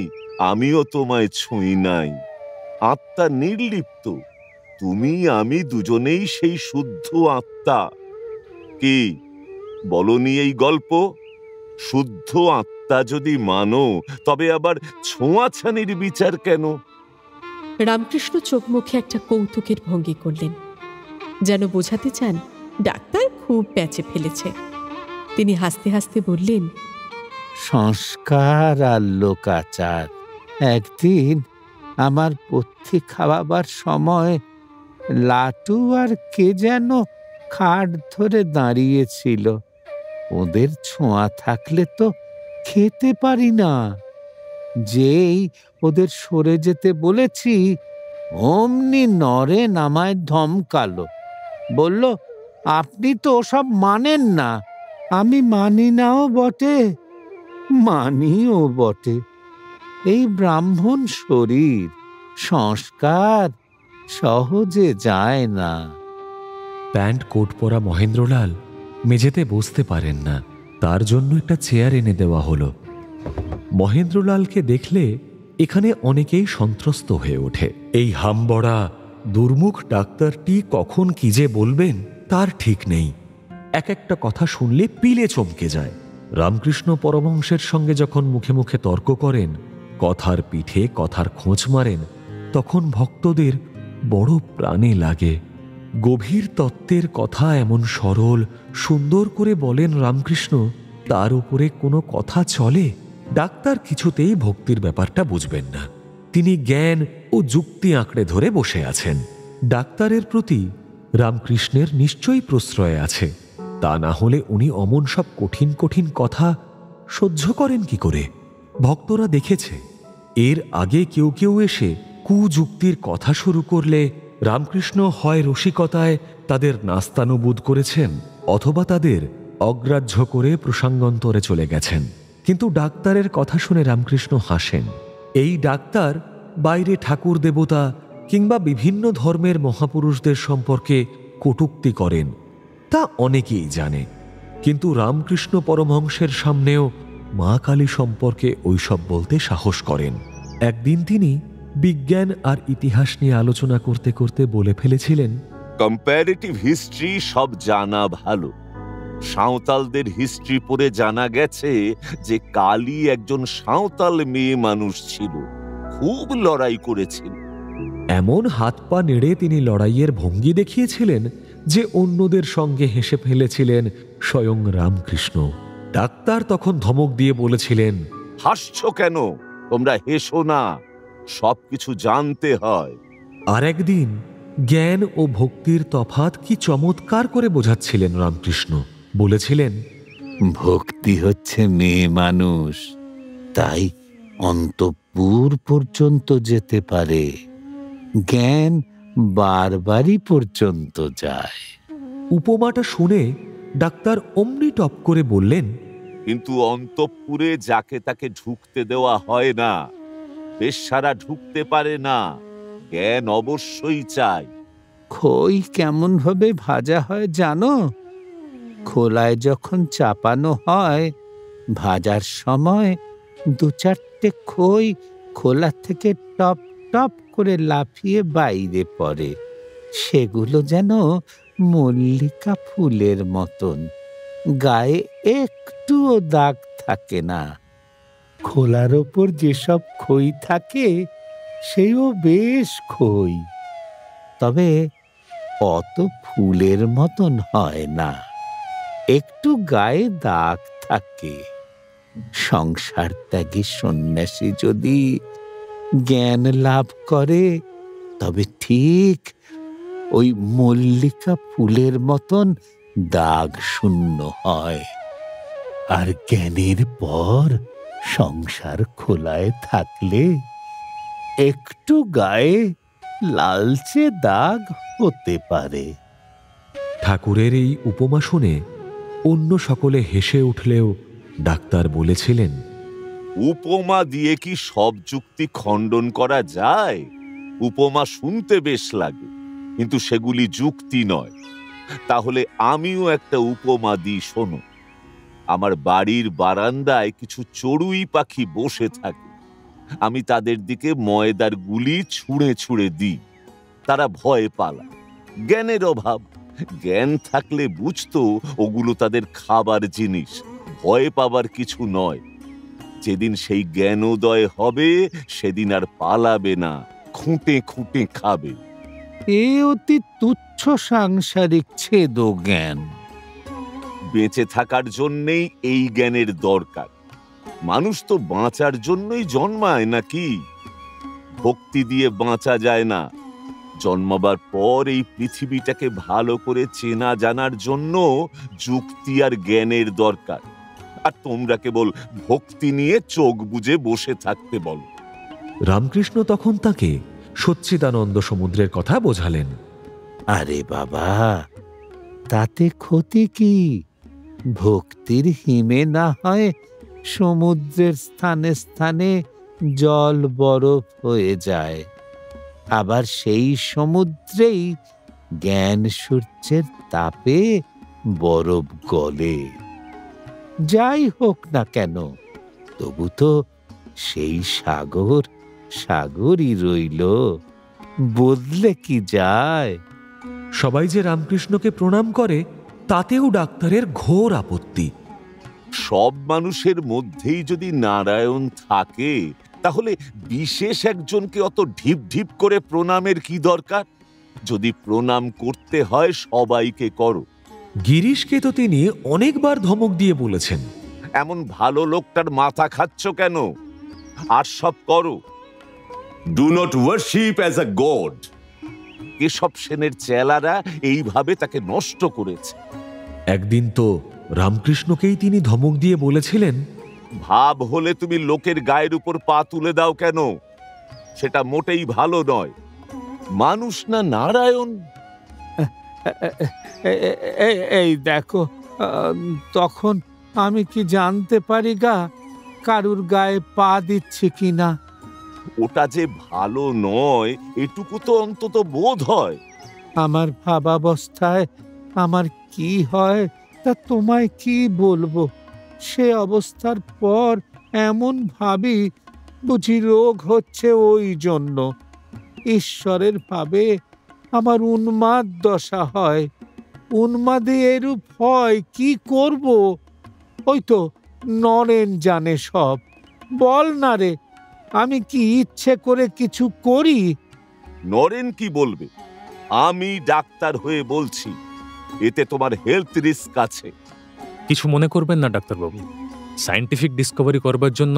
আমিও তোমায় ছুঁই নাই। আত্মা নির্লিপ্ত। তুমি আমি দুজনেই সেই শুদ্ধ আত্মা। কি বলনি এই গল্প? শুদ্ধ আত্মা যদি মানো, তবে আবার ছোঁয়াছানির বিচার কেন? রামকৃষ্ণ চোখ মুখে একটা কৌতুকের ভঙ্গি করলেন, যেন বোঝাতে চান ডাক্তার খুব প্যাচে ফেলেছে। তিনি হাসতে হাসতে বললেন, সংস্কার আর লোকাচার। একদিন আমার পথ্যি খাওয়াবার সময় লাটু আর কে যেন খাট ধরে দাঁড়িয়েছিল। ওদের ছোঁয়া থাকলে তো খেতে পারি না। যেই ওদের সরে যেতে বলেছি, অমনি নরেন আমায় ধমকালো, বলল, আপনি তো ওসব মানেন না। আমি মানি নাও বটে, মানিও বটে। এই ব্রাহ্মণ শরীর, সংস্কার সহজে যায় না। প্যান্ট কোট পরা মহেন্দ্রলাল মেঝেতে বসতে পারেন না, তার জন্য একটা চেয়ার এনে দেওয়া হলো। মহেন্দ্রলালকে দেখলে এখানে অনেকেই সন্ত্রস্ত হয়ে ওঠে। এই হামবড়া দুর্মুখ ডাক্তারটি কখন কি যে বলবেন তার ঠিক নেই। এক একটা কথা শুনলে পিলে চমকে যায়। রামকৃষ্ণ পরমহংসের সঙ্গে যখন মুখে মুখে তর্ক করেন, কথার পিঠে কথার খোঁজ মারেন, তখন ভক্তদের বড় প্রাণে লাগে। গভীর তত্ত্বের কথা এমন সরল সুন্দর করে বলেন রামকৃষ্ণ, তার উপরে কোনো কথা চলে? ডাক্তার কিছুতেই ভক্তির ব্যাপারটা বুঝবেন না। তিনি জ্ঞান ও যুক্তি আঁকড়ে ধরে বসে আছেন। ডাক্তারের প্রতি রামকৃষ্ণের নিশ্চয়ই প্রশ্রয় আছে, তা না হলে উনি অমন সব কঠিন কঠিন কথা সহ্য করেন কি করে? ভক্তরা দেখেছে, এর আগে কেউ কেউ এসে কুযুক্তির কথা শুরু করলে রামকৃষ্ণ হয় রসিকতায় তাদের নাস্তানুবোধ করেছেন, অথবা তাদের অগ্রাহ্য করে প্রসঙ্গান্তরে চলে গেছেন। কিন্তু ডাক্তারের কথা শুনে রামকৃষ্ণ হাসেন। এই ডাক্তার বাইরে ঠাকুর দেবতা কিংবা বিভিন্ন ধর্মের মহাপুরুষদের সম্পর্কে কটূক্তি করেন, তা অনেকেই জানে। কিন্তু রামকৃষ্ণ পরমহংসের সামনেও মা কালী সম্পর্কে ওইসব বলতে সাহস করেন। একদিন তিনি বিজ্ঞান আর ইতিহাস নিয়ে আলোচনা করতে করতে বলে ফেলেছিলেন, কম্প্যারেটিভ হিস্ট্রি সব জানা ভালো। সাঁওতালদের হিস্ট্রি পড়ে জানা গেছে যে কালী একজন সাঁওতাল মেয়ে মানুষ ছিল, খুব লড়াই করেছিল। এমন হাত পা নেড়ে তিনি লড়াইয়ের ভঙ্গি দেখিয়েছিলেন যে অন্যদের সঙ্গে হেসে ফেলেছিলেন স্বয়ং রামকৃষ্ণ। ডাক্তার তখন ধমক দিয়ে বলেছিলেন, হাসছো কেন? তোমরা হেসো না, সবকিছু জানতে হয়। আর একদিন জ্ঞান ও ভক্তির তফাৎ কি চমৎকার করে বোঝাচ্ছিলেন রামকৃষ্ণ। বলেছিলেন, ভক্তি হচ্ছে মেয়ে মানুষ, তাই অন্তঃপুর পর্যন্ত যেতে পারে, জ্ঞান বারবারই পর্যন্ত যায়। উপমাটা শুনে ডাক্তার অমনি টপ করে বললেন, কিন্তু অন্তঃপুরে যাকে তাকে ঢুকতে দেওয়া হয় না, বেশ্যারা ঢুকতে পারে না, জ্ঞান অবশ্যই চাই। খই কেমন ভাবে ভাজা হয় জানো? খোলায় যখন চাপানো হয়, ভাজার সময় দু চারটে খই খোলা থেকে টপ টপ করে লাফিয়ে বাইরে পড়ে। সেগুলো যেন মল্লিকা ফুলের মতন, গায়ে একটুও দাগ থাকে না। খোলার ওপর যেসব খই থাকে সেও বেশ খই, তবে অত ফুলের মতন হয় না, একটু গায়ে দাগ থাকে। সংসার ত্যাগী সন্ন্যাসী যদি জ্ঞান লাভ করে, তবে ঠিক ওই মল্লিকা ফুলের মতন দাগ শূন্য হয়। আর জ্ঞানের পর সংসার খোলায় থাকলে একটু গায়ে লালচে দাগ হতে পারে। ঠাকুরের এই উপমা শুনে অন্য সকলে হেসে উঠলেও ডাক্তার বলেছিলেন, উপমা দিয়ে কি সব যুক্তি খণ্ডন করা যায়? উপমা শুনতে বেশ লাগে, কিন্তু সেগুলি যুক্তি নয়। তাহলে আমিও একটা উপমা দিই, শোনো। আমার বাড়ির বারান্দায় কিছু চড়ুই পাখি বসে থাকে। আমি তাদের দিকে ময়দার গুলি ছুঁড়ে ছুঁড়ে দিই, তারা ভয় পালায়। জ্ঞানের অভাব। জ্ঞান থাকলে বুঝতো ওগুলো তাদের খাবার জিনিস, ভয় পাবার কিছু নয়। যেদিন সেই জ্ঞানোদয় হবে, সেদিন আর পালাবে না, খুঁটে খুঁটে খাবে। এ অতি তুচ্ছ সাংসারিক ছেদ জ্ঞান। বেঁচে থাকার জন্যেই এই জ্ঞানের দরকার। মানুষ তো বাঁচার জন্যই জন্মায় নাকি? ভক্তি দিয়ে বাঁচা যায় না। জন্মাবার পর এই পৃথিবীটাকে ভালো করে চেনা জানার জন্য যুক্তি আর জ্ঞানের দরকার। আর তোমরা কেবল ভক্তি নিয়ে চোখ বুজে বসে থাকতে বলো। রামকৃষ্ণ তখন তাকে সচ্চিদানন্দ সমুদ্রের কথা বোঝালেন। আরে বাবা, তাতে ক্ষতি কি? ভক্তির হিমে না হয় সমুদ্রের স্থানে স্থানে জল বরফ হয়ে যায়, আবার সেই সমুদ্রেই জ্ঞান সূর্যের তাপে বরফ গলে। যাই হোক না কেন, তবু তো সেই সাগর সাগরই রইল, বদলে কি যায়? সবাই যে রামকৃষ্ণকে প্রণাম করে, তাতেও ডাক্তারের ঘোর আপত্তি। সব মানুষের মধ্যেই যদি নারায়ণ থাকে, তাহলে বিশেষ একজনকে অত ঢিপ ঢিপ করে প্রণামের কি দরকার? যদি প্রণাম করতে হয় সবাইকে করো। গিরিশকে তো তিনি অনেকবার ধমক দিয়ে বলেছেন, এমন ভালো লোকটার মাথা খাচ্ছ কেন? আর সব করো। Do not worship as a god. Keshab সেনের চেলারা এইভাবে তাকে নষ্ট করেছে। একদিন তো রামকৃষ্ণকেই তিনি ধমক দিয়ে বলেছিলেন, ভাব হলে তুমি লোকের গায়ের উপর পা তুলে দাও কেন? সেটা মোটেই ভালো নয়। মানুষ না নারায়ণ? এই দেখো, তখন আমি কি জানতে পারি গা কারুর গায়ে পা দিচ্ছে কিনা? ওটা যে ভালো নয় এটুকু তো অন্তত বোধ হয়। আমার ভাবাবস্থায় আমার কি হয় তা তোমায় কি বলবো। সে অবস্থার পর এমন ভাবি বুঝি রোগ হচ্ছে ওই জন্য। ঈশ্বরের ভাবে আমার উন্মাদ দশা হয়। উন্মাদে এরূপ হয়, কি করব? ওই তো নরেন জানে সব। বল না রে, আমি কি ইচ্ছে করে কিছু করি? নরেন কি বলবে? আমি ডাক্তার হয়ে বলছি, এতে তোমার হেলথ রিস্ক আছে। কিছু মনে করবেন না ডাক্তারবাবু, সায়েন্টিফিক ডিসকভারি করবার জন্য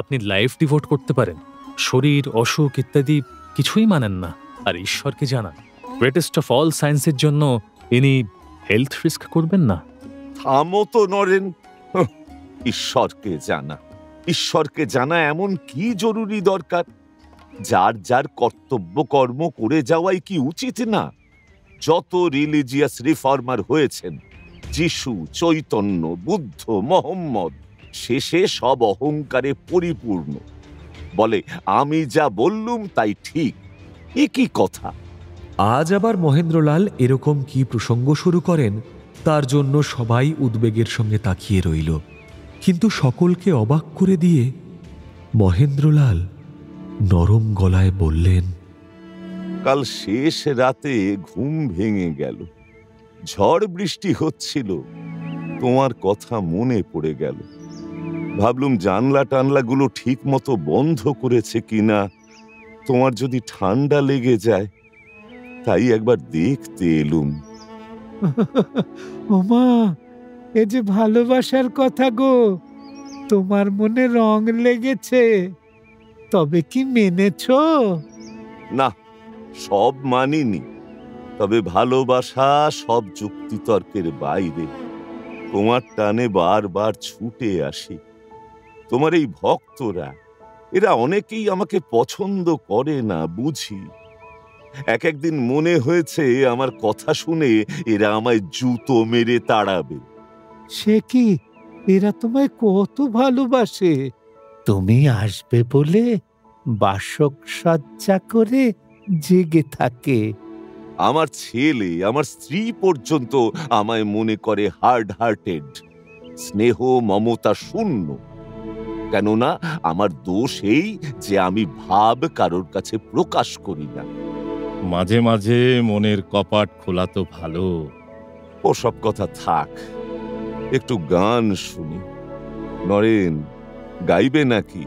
আপনি লাইফ ডিভোট করতে পারেন। শরীর, অসুখ ইত্যাদি কিছুই মানেন না, আর ঈশ্বরকে জানান। গ্রেটেস্ট অফ অল সায়েন্সের জন্য ইনি হেলথ রিস্ক করবেন না। থামো তো নরেন। ঈশ্বরকে জানা, ঈশ্বরকে জানা এমন কি জরুরি দরকার? যার যার কর্তব্য কর্ম করে যাওয়াই কি উচিত না? যত রিলিজিয়াস রিফর্মার হয়েছেন, যিশু, চৈতন্য, বুদ্ধ, মোহাম্মদ, শেষে সব অহংকারে পরিপূর্ণ। বলে আমি যা বললুম তাই ঠিক। এ কি কথা? আজ আবার মহেন্দ্রলাল এরকম কি প্রসঙ্গ শুরু করেন, তার জন্য সবাই উদ্বেগের সঙ্গে তাকিয়ে রইল। কিন্তু সকলকে অবাক করে দিয়ে মহেন্দ্রলাল নরম গলায় বললেন, কাল শেষ রাতে ঘুম ভেঙে গেল। ঝড় বৃষ্টি হচ্ছিল, তোমার কথা মনে পড়ে গেল। ভাবলুম জানলা টানলাগুলো ঠিক মতো বন্ধ করেছে কিনা। তোমার যদি ঠান্ডা লেগে যায় তাই একবার দেখতে এলুম। ওমা, এ যে ভালোবাসার কথা গো। তোমার মনে রং লেগেছে, তবে কি মেনেছ? না, সব মানিনি, তবে ভালোবাসা সব যুক্তিতর্কের বাইরে। তোমার টানে বারবার ছুটে আসি। তোমার এই ভক্তরা, এরা অনেকেই আমাকে পছন্দ করে না, বুঝি। এক একদিন মনে হয়েছে আমার কথা শুনে এরা আমায় জুতো মেরে তাড়াবে। সে কি, এরা তোমায় কত ভালোবাসে। তুমি আসবে বলে বাসক সজ্জা করে জেগে থাকে। আমার ছেলে, আমার স্ত্রী পর্যন্ত আমায় মনে করে হার্ড হার্টেড, স্নেহ মমতা শূন্য। কেননা আমার দোষ এই যে আমি ভাব কারোর কাছে প্রকাশ করি না। মাঝে মাঝে মনের কপাট খোলা তো ভালো। ওসব কথা থাক, একটু গান শুনি। নরেন, গাইবে নাকি?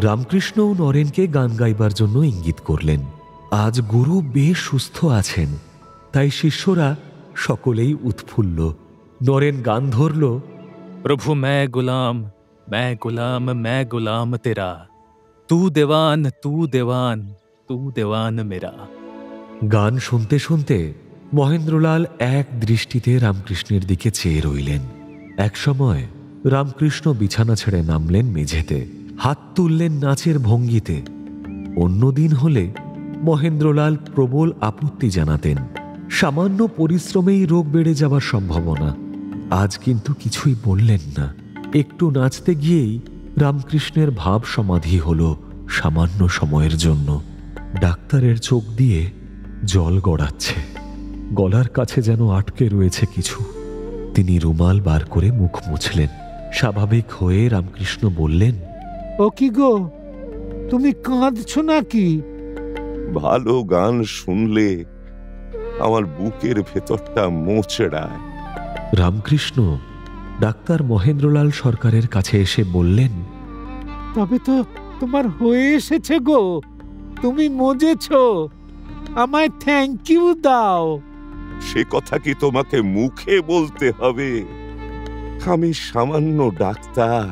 রামকৃষ্ণও নরেনকে গান গাইবার জন্য ইঙ্গিত করলেন। আজ গুরু বেশ সুস্থ আছেন, তাই শিষ্যরা সকলেই উৎফুল্ল। নরেন গান ধরল, প্রভু मैं गुलाम, मैं गुलाम, मैं गुलाम तेरा, तू देवान, तू देवान, तू देवान मेरा। গান শুনতে শুনতে মহেন্দ্রলাল এক দৃষ্টিতে রামকৃষ্ণের দিকে চেয়ে রইলেন। একসময় রামকৃষ্ণ বিছানা ছেড়ে নামলেন মেঝেতে, হাত তুললেন নাচের ভঙ্গিতে। অন্যদিন হলে মহেন্দ্রলাল প্রবল আপত্তি জানাতেন, সামান্য পরিশ্রমেই রোগ বেড়ে যাবার সম্ভাবনা। আজ কিন্তু কিছুই বললেন না। একটু নাচতে গিয়েই রামকৃষ্ণের ভাব সমাধি হল সামান্য সময়ের জন্য। ডাক্তারের চোখ দিয়ে জল গড়াচ্ছে, গলার কাছে যেন আটকে রয়েছে কিছু। তিনি রুমাল বার করে মুখ মুছলেন। স্বাভাবিক হয়ে রামকৃষ্ণ বললেন, ও কি গো, তুমি কাঁদছো নাকি? ভালো গান শুনলে আমার বুকের ভেতরটা মোচড়ায়। রামকৃষ্ণ ডাক্তার মহেন্দ্রলাল সরকারের কাছে এসে বললেন, তবে তো তোমার হয়ে এসেছে গো, তুমি মজেছ। আমায় থ্যাংক ইউ দাও। সে কথা কি তোমাকে মুখে বলতে হবে? আমি সামান্য ডাক্তার,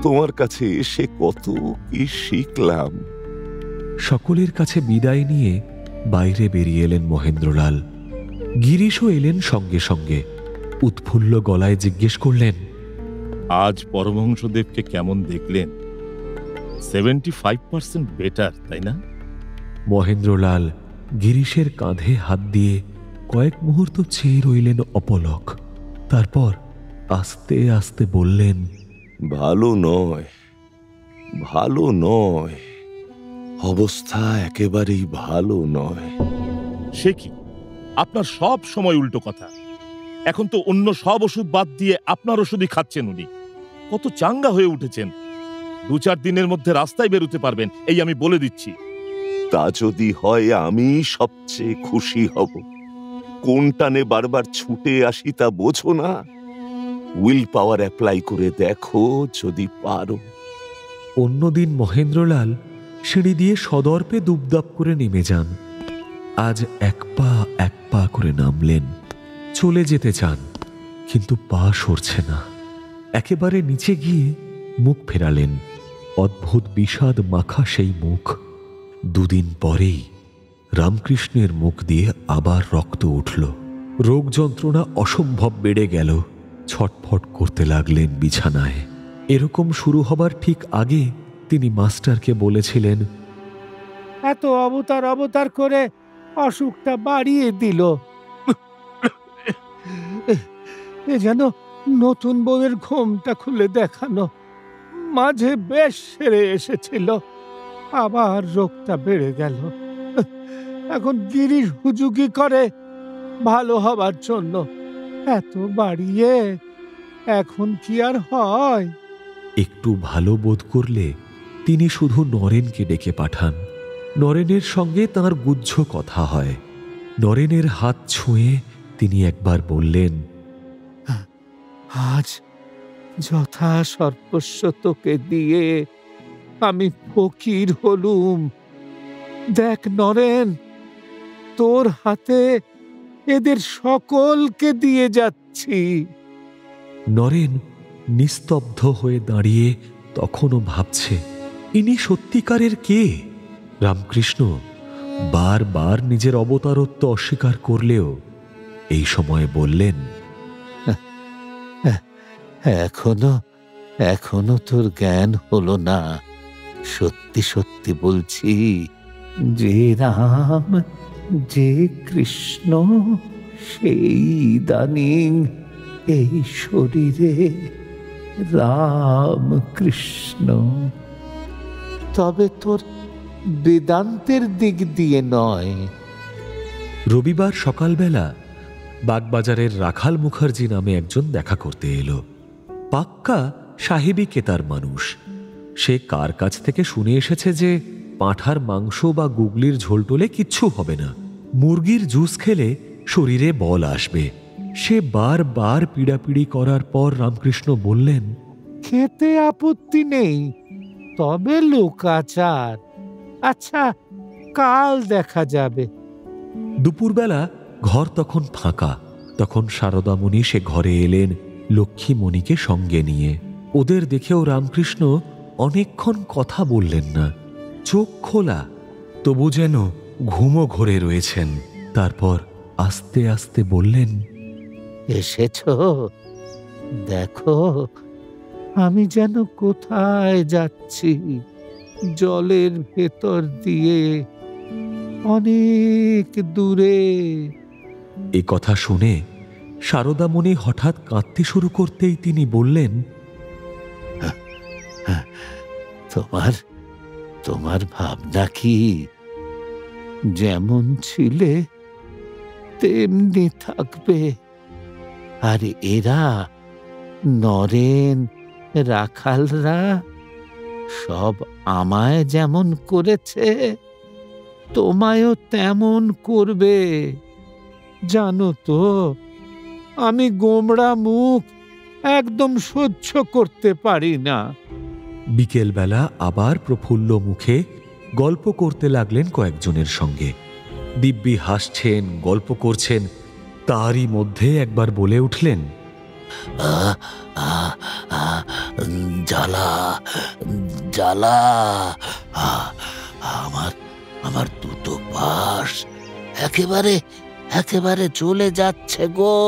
তোমার কাছে এসে কত কি শিখলাম। সকলের কাছে বিদায় নিয়ে বাইরে বেরিয়ে এলেন মহেন্দ্রলাল। গিরিশও এলেন সঙ্গে সঙ্গে। উৎফুল্ল গলায় জিজ্ঞেস করলেন, আজ পরমহংসদেবকে কেমন দেখলেন? 75% বেটার, তাই না? মহেন্দ্রলাল গিরিশের কাঁধে হাত দিয়ে কয়েক মুহূর্ত চেয়ে রইলেন অপলক। তারপর আস্তে আস্তে বললেন, ভালো নয়, ভালো নয়, অবস্থা একেবারেই ভালো নয়। সে কি, আপনার সব সময় উল্টো কথা। এখন তো অন্য সব ওষুধ বাদ দিয়ে আপনার ওষুধই খাচ্ছেন উনি। কত চাঙ্গা হয়ে উঠেছেন। 2-4 দিনের মধ্যে রাস্তায় বেরোতে পারবেন, এই আমি বলে দিচ্ছি। তা যদি হয় আমি সবচেয়ে খুশি হব। কোন টানে বারবার ছুটে আসি তা বোঝো না? উইল পাওয়ার অ্যাপ্লাই করে দেখো যদি পারো। অন্যদিন মহেন্দ্রলাল সিঁড়ি দিয়ে সদর্পে দুবদাব করে নেমে যান। আজ এক পা করে নামলেন। চলে যেতে চান, কিন্তু পা সরছে না। একেবারে নিচে গিয়ে মুখ ফেরালেন। অদ্ভুত বিষাদ মাখা সেই মুখ। 2 দিন পরেই রামকৃষ্ণের মুখ দিয়ে আবার রক্ত উঠল। রোগ যন্ত্রণা অসম্ভব বেড়ে গেল। ছটফট করতে লাগলেন বিছানায়। এরকম শুরু হবার ঠিক আগে তিনি মাস্টারকে বলেছিলেন, এত অবতার করে অসুখটা বাড়িয়ে দিল। এ যেন নতুন বউয়ের ঘোমটা খুলে দেখানো। মাঝে বেশ সেরে এসেছিল, আবার রোগটা বেড়ে গেল। এখন গিরিশ হুজুগি করে ভালো হবার জন্য। এত বাড়িয়ে এখন কি আর হয়? একটু ভালো বোধ করলে তিনি শুধু নরেনকে ডেকে পাঠান। নরেনের সঙ্গে তাঁর গুহ্য কথা হয়। নরেনের হাত ছুঁয়ে তিনি একবার বললেন, আজ যথা সর্বস্ব তোকে দিয়ে আমি ফকির হলুম। দেখ নরেন, তোর হাতে এদের সকলকে দিয়ে যাচ্ছি। নরেন নিস্তব্ধ হয়ে দাঁড়িয়ে তখনও ভাবছে, ইনি সত্যিকারের কে? রামকৃষ্ণ বারবার নিজের অবতারত্ব অস্বীকার করলেও এই সময় বললেন, এখনো তোর জ্ঞান হলো না। সত্যি সত্যি বলছি, যে রাম যে কৃষ্ণ সেই ইদানিং এই শরীরে রাম কৃষ্ণ। তবে তোর বেদান্তের দিক দিয়ে নয়। রবিবার সকালবেলা বাগবাজারের রাখাল মুখার্জি নামে একজন দেখা করতে এলো। পাক্কা সাহেবী কেতার মানুষ। সে কার কাছ থেকে শুনে এসেছে যে পাঁঠার মাংস বা গুগলির ঝোল টোলে কিচ্ছু হবে না, মুরগির জুস খেলে শরীরে বল আসবে। সে বারবার পিড়াপিড়ি করার পর রামকৃষ্ণ বললেন, খেতে আপত্তি নেই, তবে লোকাচার। আচ্ছা, কাল দেখা যাবে। দুপুরবেলা ঘর তখন ফাঁকা। তখন সারদামণি সে ঘরে এলেন লক্ষ্মীমণিকে সঙ্গে নিয়ে। ওদের দেখেও রামকৃষ্ণ অনেকক্ষণ কথা বললেন না। চোখ খোলা, তবু যেন ঘুমো ঘোরে রয়েছেন। তারপর আস্তে আস্তে বললেন, এসেছ? দেখো আমি যেন কোথায় যাচ্ছি, জলের ভেতর দিয়ে, অনেক দূরে। এ কথা শুনে সারদামণি হঠাৎ কাঁদতে শুরু করতেই তিনি বললেন, তোমার ভাবনা কি? যেমন ছিলে তেমনি থাকবে। আর এরা নরেন রাখালরা সব আমায় যেমন করেছে তোমায়ও তেমন করবে। জানো তো, আমি গোমড়া মুখ একদম সহ্য করতে পারি না। বিকেলবেলা আবার প্রফুল্ল মুখে গল্প করতে লাগলেন কয়েকজনের সঙ্গে। দিব্যি হাসছেন, গল্প করছেন। তারই মধ্যে একবার বলে উঠলেন, জ্বালা জ্বালা, আমার দুটো পাশ একেবারে চলে যাচ্ছে গো।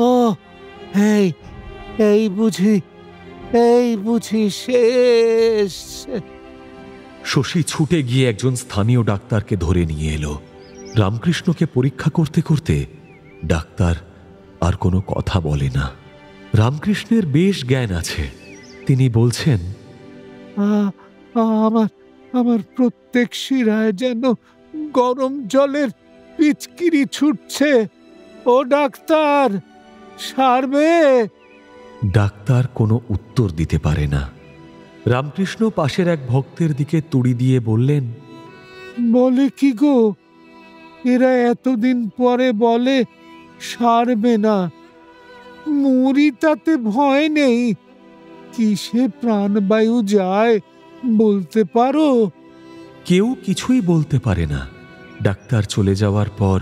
ও এই বুঝি শেষ। শশী ছুটে গিয়ে একজন স্থানীয় ডাক্তারকে ধরে নিয়ে এলো। রামকৃষ্ণকে পরীক্ষা করতে করতে ডাক্তার আর কোনো কথা বলে না। রামকৃষ্ণের বেশ জ্ঞান আছে। তিনি বলছেন, আমার প্রত্যেক শিরায় যেন গরম জলের পিচকিরি ছুটছে। ও ডাক্তার, সারবে? ডাক্তার কোনো উত্তর দিতে পারে না। রামকৃষ্ণ পাশের এক ভক্তের দিকে তুড়ি দিয়ে বললেন, বলে কি গো, এরা এতদিন পরে বলে সারবে না। মুড়ি তাতে ভয় নেই, কিসে প্রাণবায়ু যায় বলতে পারো? কেউ কিছুই বলতে পারে না। ডাক্তার চলে যাওয়ার পর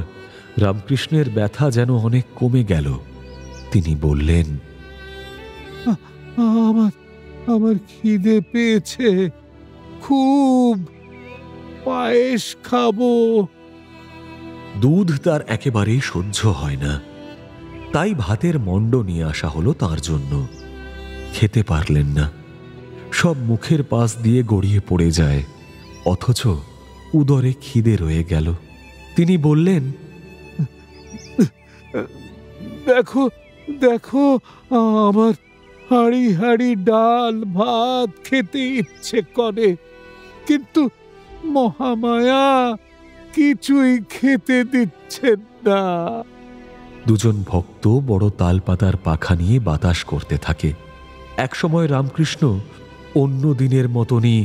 রামকৃষ্ণের ব্যথা যেন অনেক কমে গেল। তিনি বললেন, আমার খিদে পেয়েছে খুব, পায়েস খাবো। দুধ তার একেবারেই সহ্য হয় না, তাই ভাতের মণ্ড নিয়ে আসা হলো তার জন্য। খেতে পারলেন না, সব মুখের পাশ দিয়ে গড়িয়ে পড়ে যায়, অথচ উদরে খিদে রয়ে গেল। তিনি বললেন, দেখো দেখো, আমার হাড়ি হাড়ি ডাল ভাত খেতে ইচ্ছে করে, কিন্তু মহামায়া কিছুই খেতে দিচ্ছেন না। দুজন ভক্ত বড় তালপাতার পাখা নিয়ে বাতাস করতে থাকে। একসময় রামকৃষ্ণ অন্য দিনের মতনই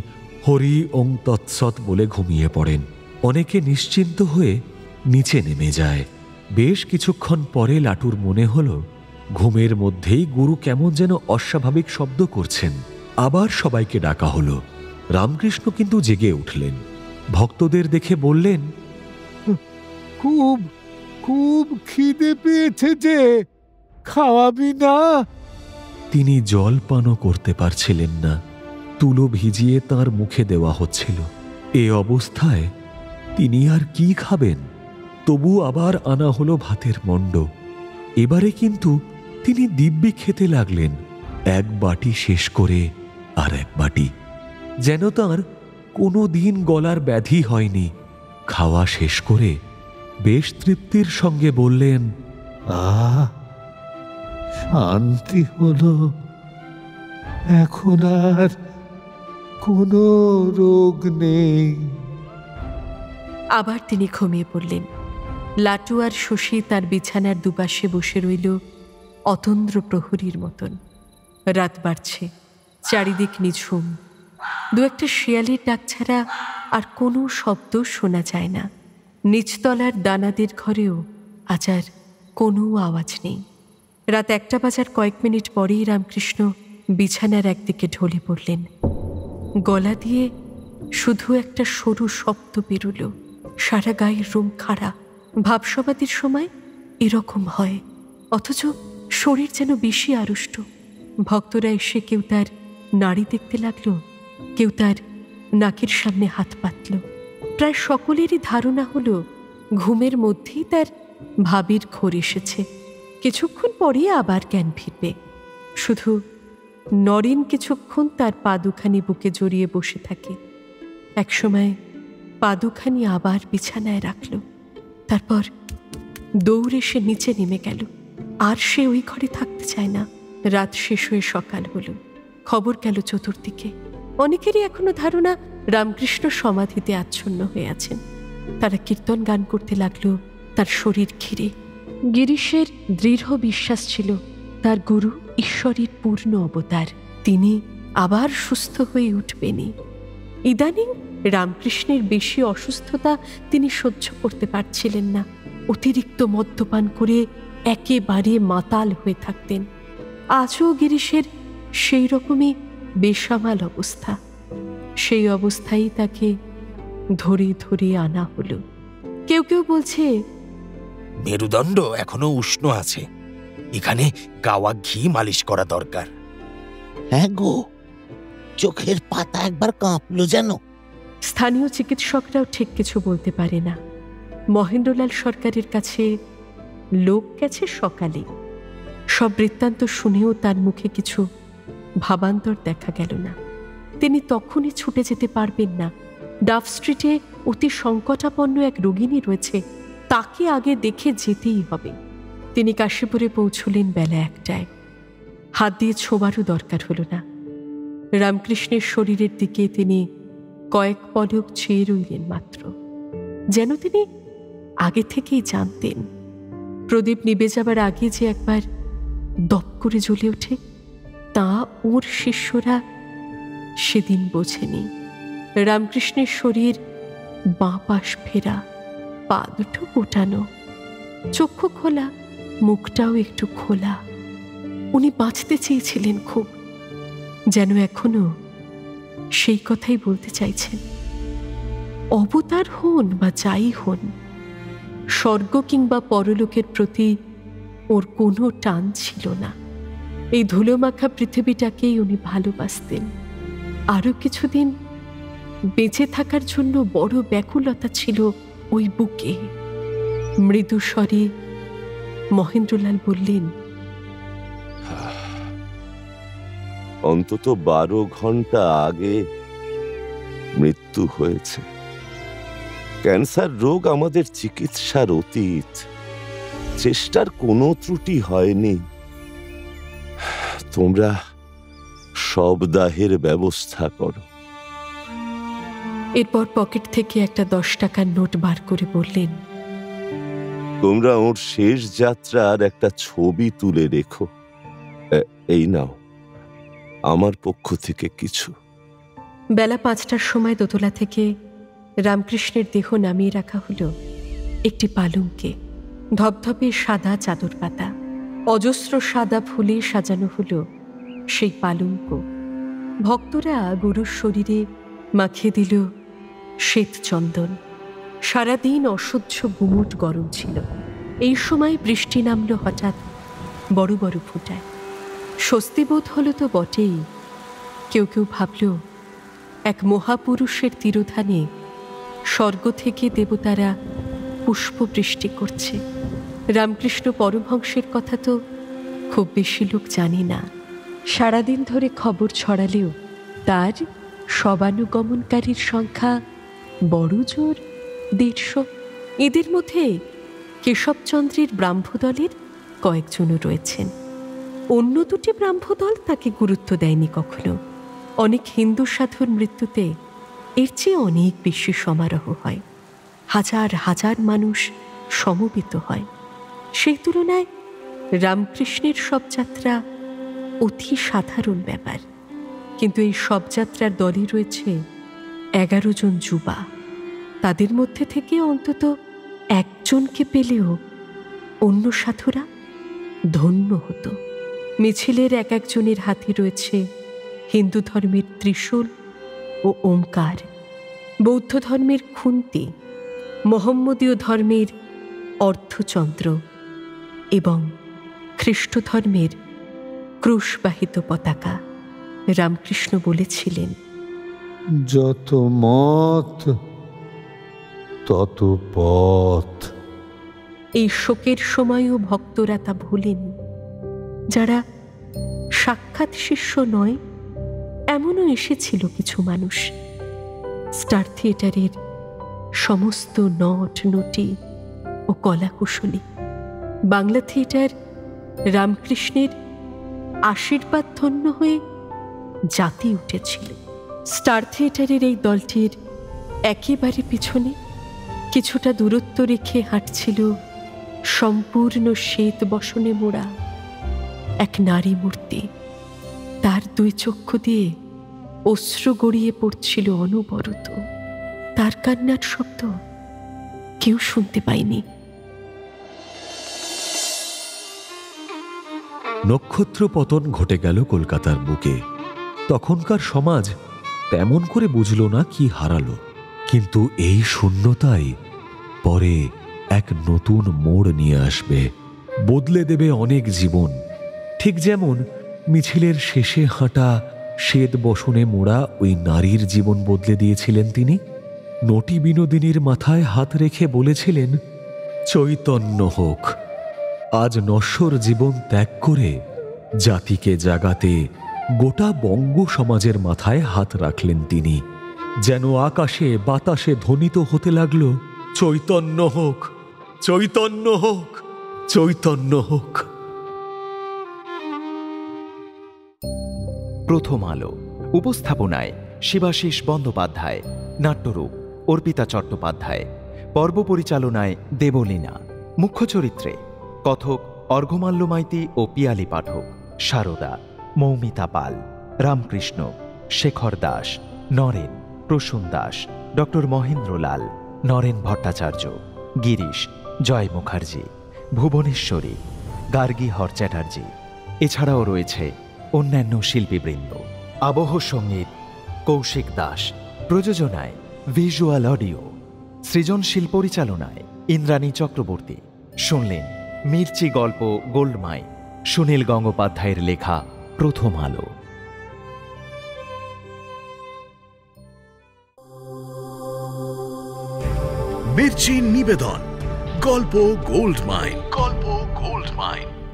হরি ওং তৎসৎ বলে ঘুমিয়ে পড়েন। অনেকে নিশ্চিন্ত হয়ে নিচে নেমে যায়। বেশ কিছুক্ষণ পরে লাটুর মনে হলো ঘুমের মধ্যেই গুরু কেমন যেন অস্বাভাবিক শব্দ করছেন। আবার সবাইকে ডাকা হলো। রামকৃষ্ণ কিন্তু জেগে উঠলেন। ভক্তদের দেখে বললেন, খুব খুব খিদে পেয়েছে যে, খাওয়াবি না? তিনি জল পানও করতে পারছিলেন না। তুলো ভিজিয়ে তার মুখে দেওয়া হচ্ছিল। এ অবস্থায় তিনি আর কি খাবেন? তবু আবার আনা হলো ভাতের মণ্ড। এবারে কিন্তু তিনি দিব্যি খেতে লাগলেন, এক বাটি শেষ করে আর এক বাটি, যেন তার কোনো দিন গলার ব্যাধি হয়নি। খাওয়া শেষ করে বেশ তৃপ্তির সঙ্গে বললেন, শান্তি হলো, এখন আর কোনো রোগ নেই। আবার তিনি ঘুমিয়ে পড়লেন। লাটু আর শশী তার বিছানার দুপাশে বসে রইল অতন্দ্র প্রহরীর মতন। রাত বাড়ছে, চারিদিক নিঝুম। দু একটা শিয়ালের ডাক ছাড়া আর কোনো শব্দ শোনা যায় না। নিচতলার দানাদের ঘরেও আজ আর কোনো আওয়াজ নেই। রাত 1টা বাজার কয়েক মিনিট পরেই রামকৃষ্ণ বিছানার একদিকে ঢলে পড়লেন। গলা দিয়ে শুধু একটা সরু শব্দ বেরোল। সারা গায়ের রোম খাড়া। ভাবসমাধির সময় এরকম হয়, অথচ শরীর যেন বেশি আড়ষ্ট। ভক্তরা এসে কেউ তার নাড়ি দেখতে লাগলো, কেউ তার নাকের সামনে হাত পাতল। প্রায় সকলেরই ধারণা হলো ঘুমের মধ্যেই তার ভাবির ঘোর এসেছে। কিছুক্ষণ পরেই আবার জ্ঞান ফিরবে। শুধু নরেন কিছুক্ষণ তার পা দুখানি বুকে জড়িয়ে বসে থাকে। একসময় পা দুখানি আবার বিছানায় রাখল। তারপর দৌড়ে সে নিচে নেমে গেল। আর সে ওই ঘরে থাকতে চায় না। রাত শেষ হয়ে সকাল হলো। খবর গেল চতুর্দিকে। অনেকেরই এখনো ধারণা রামকৃষ্ণ সমাধিতে আচ্ছন্ন হয়ে আছেন। তারা কীর্তন গান করতে লাগলো তার শরীর ঘিরে। গিরিশের দৃঢ় বিশ্বাস ছিল তার গুরু ঈশ্বরের পূর্ণ অবতার, তিনি আবার সুস্থ হয়ে উঠবেনই। ইদানিং রামকৃষ্ণের বেশি অসুস্থতা তিনি সহ্য করতে পারছিলেন না। অতিরিক্ত মদ্যপান করে একেবারে মাতাল হয়ে থাকতেন। আজও গিরিশের সেই রকমই বেসামাল অবস্থা। সেই অবস্থায় তাকে ধরে ধরে আনা হলো। কেউ কেউ বলছে মেরুদণ্ড এখনো উষ্ণ আছে, এখানে গাওয়া ঘি মালিশ করা দরকার। হ্যাঁ গো, চোখের পাতা একবার কাঁপলো যেন। স্থানীয় চিকিৎসকরাও ঠিক কিছু বলতে পারে না। মহেন্দ্রলাল সরকারের কাছে লোক গেছে সকালে। সব বৃত্তান্ত শুনেও তার মুখে কিছু ভাবান্তর দেখা গেল না। তিনি তখনই ছুটে যেতে পারবেন না। ডাফ স্ট্রিটে অতি সংকটাপন্ন এক রোগিণী রয়েছে, তাকে আগে দেখে যেতেই হবে। তিনি কাশীপুরে পৌঁছলেন বেলা 1টায়। হাত দিয়ে ছোঁবারও দরকার হল না। রামকৃষ্ণের শরীরের দিকে তিনি কয়েক পলক চেয়ে রইলেন মাত্র, যেন তিনি আগে থেকেই জানতেন প্রদীপ নিভে যাবার আগে যে একবার দপ করে জ্বলে ওঠে, তা ওর শিষ্যরা সেদিন বোঝেনি। রামকৃষ্ণের শরীর বাঁ পাশ ফেরা, পা দুটো গোটানো, চক্ষু খোলা, মুখটাও একটু খোলা। উনি বাঁচতে চেয়েছিলেন খুব, যেন এখনো সেই কথাই বলতে চাইছেন। অবতার হন বা যাই হন, স্বর্গ কিংবা পরলোকের প্রতি ওর কোনো টান ছিল না। এই ধুলোমাখা পৃথিবীটাকেই উনি ভালোবাসতেন। আরো কিছুদিন বেঁচে থাকার জন্য বড় ব্যাকুলতা ছিল ওই বুকে। মৃদু স্বরে মহেন্দ্রলাল বললেন, অন্তত 12 ঘন্টা আগে মৃত্যু হয়েছে। ক্যান্সার রোগ আমাদের চিকিৎসার অতীত, চেষ্টার কোনো ত্রুটি হয়নি। তোমরা সব দাহের ব্যবস্থা করো। এরপর পকেট থেকে একটা 10 টাকার নোট বার করে বললেন, তোমরা ওর শেষ যাত্রার একটা ছবি তুলে রেখো। এই নাও আমার পক্ষ থেকে কিছু। বেলা 5টার সময় দোতলা থেকে রামকৃষ্ণের দেহ নামিয়ে রাখা হলো একটি পালঙ্কে। ধপধপে সাদা চাদর পাতা, অজস্র সাদা ফুলে সাজানো হলো সেই পালঙ্ক। ভক্তরা গুরুর শরীরে মাখিয়ে দিল শ্বেত চন্দন। সারাদিন অসহ্য গুমুট গরম ছিল। এই সময় বৃষ্টি নামল হঠাৎ বড় বড় ফোঁটায়। স্বস্তিবোধ হলো তো বটেই। কেউ কেউ ভাবল এক মহাপুরুষের তিরোধানে স্বর্গ থেকে দেবতারা পুষ্পবৃষ্টি করছে। রামকৃষ্ণ পরমহংসের কথা তো খুব বেশি লোক জানে না। সারাদিন ধরে খবর ছড়ালেও তার সবানুগমনকারীর সংখ্যা বড় জোর 150। এদের মধ্যে কেশবচন্দ্রের ব্রাহ্মদলের কয়েকজনও রয়েছেন। অন্য দুটি ব্রাহ্মদল তাকে গুরুত্ব দেয়নি কখনো। অনেক হিন্দু সাধুর মৃত্যুতে এর চেয়ে অনেক বেশি সমারোহ হয়, হাজার হাজার মানুষ সমবেত হয়। সেই তুলনায় রামকৃষ্ণের শবযাত্রা অতি সাধারণ ব্যাপার। কিন্তু এই শবযাত্রার দলে রয়েছে 11 জন যুবা। তাদের মধ্যে থেকে অন্তত একজনকে পেলেও অন্য সাধুরা ধন্য হতো। মিছিলের এক একজনের হাতে রয়েছে হিন্দু ধর্মের ত্রিশূল ও ওমকার, বৌদ্ধ ধর্মের খুন্তি, মোহাম্মদীয় ধর্মের অর্ধচন্দ্র এবং খ্রিস্ট ধর্মের ক্রুশবাহিত পতাকা। রামকৃষ্ণ বলেছিলেন, যত মত তত পথ। এই শোকের সময়ও ভক্তরা তা ভোলেন। যারা সাক্ষাৎ শিষ্য নয় এমনও এসেছিল কিছু মানুষ। স্টার থিয়েটারের সমস্ত নট নটি ও কলাকুশলী। বাংলা থিয়েটার রামকৃষ্ণের আশীর্বাদ ধন্য হয়ে জাতি উঠেছিল। স্টার থিয়েটারের এই দলটির একেবারে পিছনে কিছুটা দূরত্ব রেখে হাঁটছিল সম্পূর্ণ শ্বেত বসনে মোড়া এক নারী মূর্তি। তার 2 চক্ষু দিয়ে অশ্রু গড়িয়ে পড়ছিল অনবরত। তার কান্নার শব্দ কেউ শুনতে পায়নি। নক্ষত্র পতন ঘটে গেল কলকাতার বুকে। তখনকার সমাজ তেমন করে বুঝল না কি হারালো, কিন্তু এই শূন্যতাই পরে এক নতুন মোড় নিয়ে আসবে, বদলে দেবে অনেক জীবন। ঠিক যেমন মিছিলের শেষে হাঁটা শ্বেত বসনে মোড়া ওই নারীর জীবন বদলে দিয়েছিলেন তিনি। নটি বিনোদিনীর মাথায় হাত রেখে বলেছিলেন, চৈতন্য হোক। আজ নশ্বর জীবন ত্যাগ করে জাতিকে জাগাতে গোটা বঙ্গ সমাজের মাথায় হাত রাখলেন তিনি। যেন আকাশে বাতাসে ধ্বনিত হতে লাগলো, চৈতন্য হোক, চৈতন্য হোক, চৈতন্য হোক। প্রথম আলো উপস্থাপনায় শিবাশিস বন্দ্যোপাধ্যায়, নাট্যরূপ অর্পিতা চট্টোপাধ্যায়, পর্ব পরিচালনায় দেবলীনা, মুখ্য চরিত্রে কথক অর্ঘ্যমাল্য মাইতি ও পিয়ালি পাঠক, সারদা, মৌমিতা পাল, রামকৃষ্ণ, শেখর দাস, নরেন, প্রসূন দাস, ডক্টর মহেন্দ্রলাল, নরেন ভট্টাচার্য, গিরিশ, জয় মুখার্জি, ভুবনেশ্বরী, গার্গী হর চ্যাটার্জি। এছাড়াও রয়েছে অন্যান্য শিল্পীবৃন্দ। আবহ সঙ্গীত কৌশিক দাস, প্রযোজনায় ভিজুয়াল অডিও, সৃজনশীল পরিচালনায় ইন্দ্রাণী চক্রবর্তী। শুনলেন মির্চি গল্প গোল্ডমাইন, সুনীল গঙ্গোপাধ্যায়ের লেখা প্রথম আলো। মির্চি নিবেদন গল্প গোল্ড মাইন। গল্প গোল্ড মাইন।